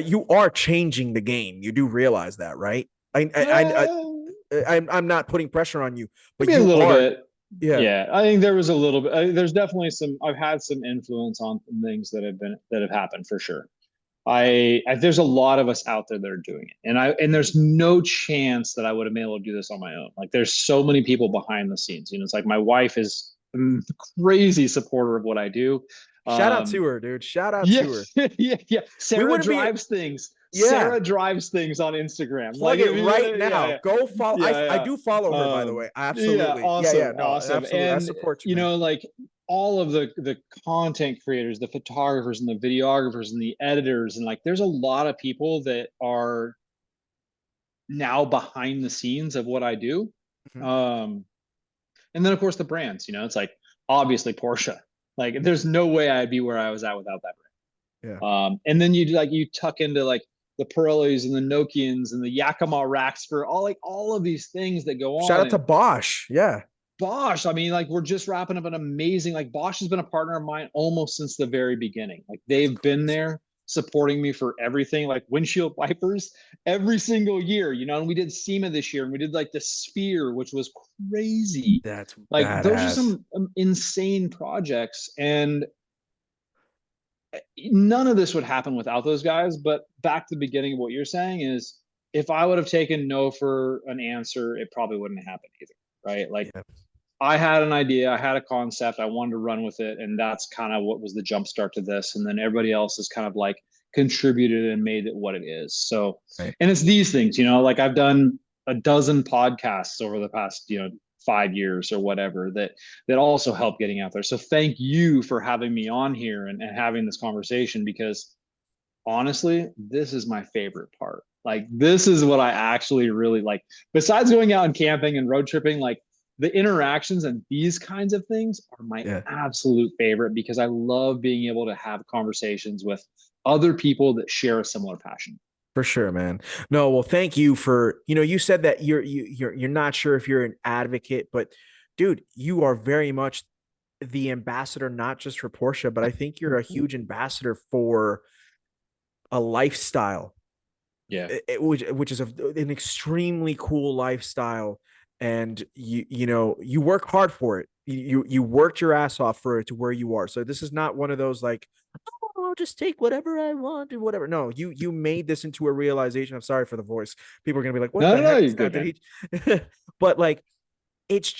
you are changing the game. You do realize that, right? I'm not putting pressure on you, but you a little are. Bit. Yeah. I think there was a little bit. There's definitely I've had some influence on things that have happened for sure. There's a lot of us out there that are doing it, and there's no chance that I would have been able to do this on my own. Like there's so many people behind the scenes. You know, it's like my wife is a crazy supporter of what I do. Shout out to her, dude. Shout out to her. Yeah. Sarah drives things. Yeah. Sarah drives things on Instagram. Plug it right now. Go follow. I do follow her, by the way. Absolutely. Awesome. No, awesome. Absolutely. And, I support you. You know, like all of the content creators, the photographers and the videographers and the editors, and like there's a lot of people that are now behind the scenes of what I do. Mm-hmm. And then of course the brands, you know, it's like obviously Porsche. Like there's no way I'd be where I was at without that brand. Yeah. And then you tuck into like the Pirellis and the Nokians and the Yakima racks for all of these things that go on. Shout out to Bosch. Yeah. Bosch. I mean, like we're just wrapping up an amazing, like Bosch has been a partner of mine almost since the very beginning. Like they've been there supporting me for everything, like windshield wipers every single year, you know, and we did SEMA this year and we did like the Sphere, which was crazy. That's like badass. Those are some insane projects, and none of this would happen without those guys. But back to the beginning of what you're saying is if I would have taken no for an answer, it probably wouldn't have happened either. Right. Like I had an idea, I had a concept, I wanted to run with it. And that's kind of what was the jump start to this. And then everybody else has kind of like contributed and made it what it is. So, and it's these things, you know, like I've done a dozen podcasts over the past, 5 years or whatever that also help getting out there. So thank you for having me on here and having this conversation, because honestly, this is my favorite part. Like, this is what I actually really like. Besides going out and camping and road tripping, like the interactions and these kinds of things are my Yeah. absolute favorite because I love being able to have conversations with other people that share a similar passion. For sure, man. No, well, thank you for, you said that you're not sure if you're an advocate, but dude, you are very much the ambassador, not just for Porsche, but I think you're a huge ambassador for a lifestyle, Yeah. which is an extremely cool lifestyle. And you work hard for it. You worked your ass off for it to where you are. So this is not one of those like, oh, I'll just take whatever I want and whatever. No, you made this into a realization. I'm sorry for the voice. People are gonna be like, what No, the no, no, heck you're is that? good, Did man. he? But like, it's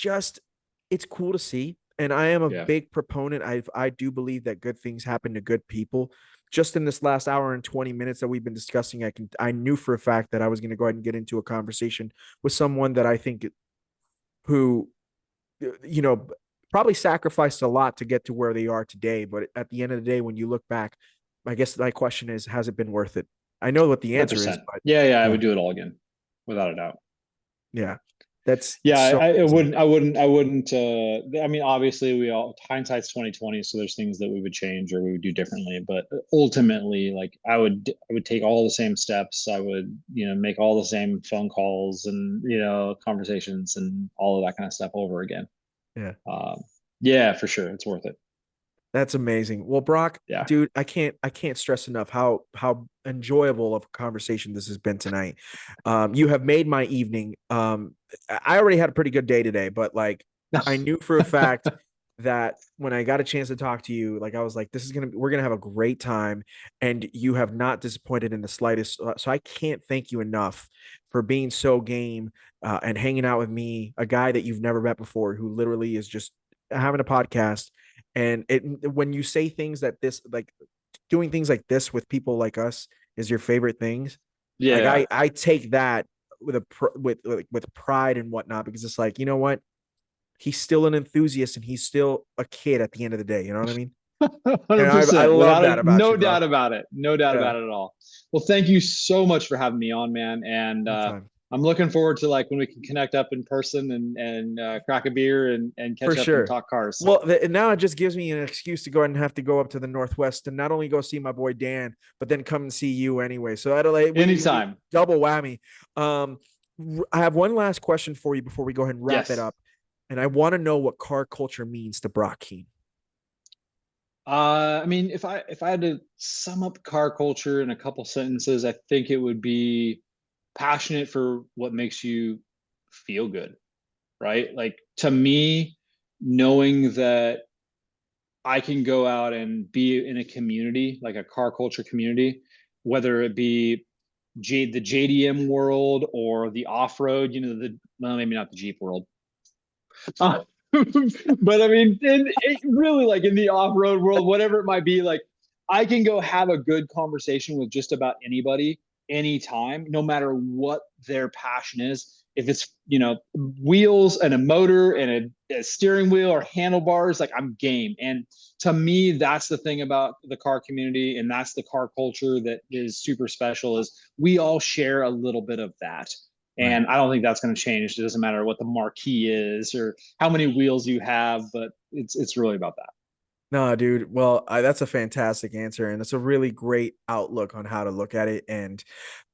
cool to see. And I am a Yeah. big proponent. I do believe that good things happen to good people. Just in this last hour and 20 minutes that we've been discussing, I knew for a fact that I was going to go ahead and get into a conversation with someone that I think who, you know, probably sacrificed a lot to get to where they are today. But at the end of the day, when you look back, I guess my question is, has it been worth it? I know what the answer is, 100%. but Yeah, yeah, I yeah, would do it all again, without a doubt. yeah, that's Yeah, so I amazing. wouldn't, I wouldn't, I wouldn't. I mean, obviously, we all hindsight's 2020, so there's things that we would change or we would do differently. But ultimately, like I would take all the same steps. I would, make all the same phone calls and conversations and all of that kind of stuff over again. Yeah. Um, yeah, for sure, it's worth it. That's amazing. Well, Brock, Yeah, dude, I can't stress enough how enjoyable of a conversation this has been tonight. You have made my evening. I already had a pretty good day today, but like I knew for a fact that when I got a chance to talk to you, like I was like, we're gonna have a great time, and you have not disappointed in the slightest. So I can't thank you enough for being so game and hanging out with me, a guy that you've never met before, who literally is just having a podcast. And when you say things that this like doing things like this with people like us is your favorite things, like yeah. I take that with with pride and whatnot, because it's like, you know what, he's still an enthusiast and he's still a kid at the end of the day, you know what I mean? And I 100%, love without that a about no you, bro. doubt about it. No doubt Yeah. about it at all. Well, thank you so much for having me on, man. And Anytime. I'm looking forward to like when we can connect up in person and crack a beer and For catch up and sure. talk cars. Well, now it just gives me an excuse to go ahead and have to go up to the Northwest and not only go see my boy Dan, but then come and see you anyway. So that'll like we Anytime. double whammy. Um, I have one last question for you before we go ahead and wrap it Yes. up, and I want to know what car culture means to Brock Keane. I mean, if I had to sum up car culture in a couple sentences, I think it would be passionate for what makes you feel good, right? Like to me, knowing that I can go out and be in a community, like a car culture community, whether it be the JDM world or the off road, well, maybe not the Jeep world. Uh, but I mean, really like in the off road world, whatever it might be, like I can go have a good conversation with just about anybody, anytime, no matter what their passion is. If it's, wheels and a motor and a steering wheel or handlebars, like I'm game. And to me, that's the thing about the car community. And that's the car culture that is super special is we all share a little bit of that. Right. And I don't think that's going to change. It doesn't matter what the marquee is or how many wheels you have, but it's really about that. No, dude. Well, that's a fantastic answer, and it's a really great outlook on how to look at it. And,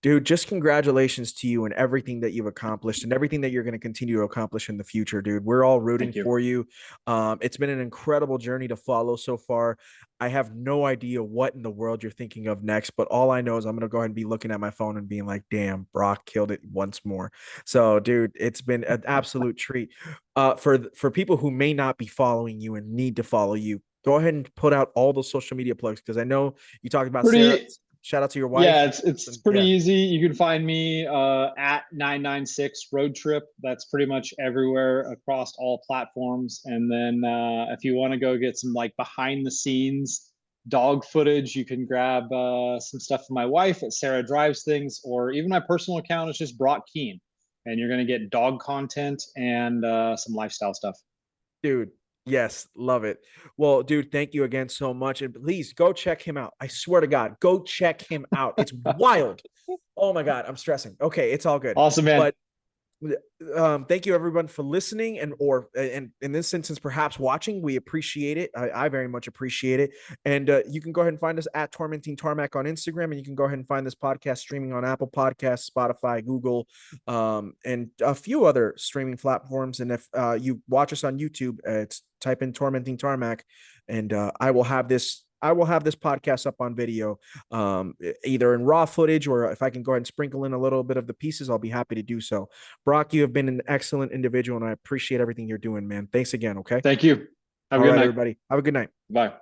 dude, just congratulations to you and everything that you've accomplished and everything that you're going to continue to accomplish in the future, dude. We're all rooting Thank you. for you. It's been an incredible journey to follow so far. I have no idea what in the world you're thinking of next, but all I know is I'm going to go ahead and be looking at my phone and being like, "Damn, Brock killed it once more." So, dude, it's been an absolute treat. For people who may not be following you and need to follow you, go ahead and put out all those social media plugs, because I know you talked about Sarah. Pretty, Shout out to your yeah, wife. it's And pretty yeah, easy. You can find me at 996 Road Trip. That's pretty much everywhere across all platforms. And then if you want to go get some like behind the scenes dog footage, you can grab some stuff from my wife at Sarah Drives Things, or even my personal account is just Brock Keen. And you're going to get dog content and some lifestyle stuff. dude. Yes, love it. Well, dude, thank you again so much. And please go check him out. I swear to God, go check him out. It's wild. Oh my God, I'm stressing. Okay, it's all good. Awesome, man. But Thank you everyone for listening and in this instance perhaps watching. We appreciate it. I very much appreciate it. And you can go ahead and find us at Tormenting Tarmac on Instagram, and you can go ahead and find this podcast streaming on Apple Podcasts, Spotify, Google, and a few other streaming platforms. And if you watch us on YouTube, it's type in Tormenting Tarmac, and I will have this podcast up on video, either in raw footage, or if I can go ahead and sprinkle in a little bit of the pieces, I'll be happy to do so. Brock, you have been an excellent individual, and I appreciate everything you're doing, man. Thanks again. Okay. Thank you. Have a All good right, night. everybody. Have a good night. Bye.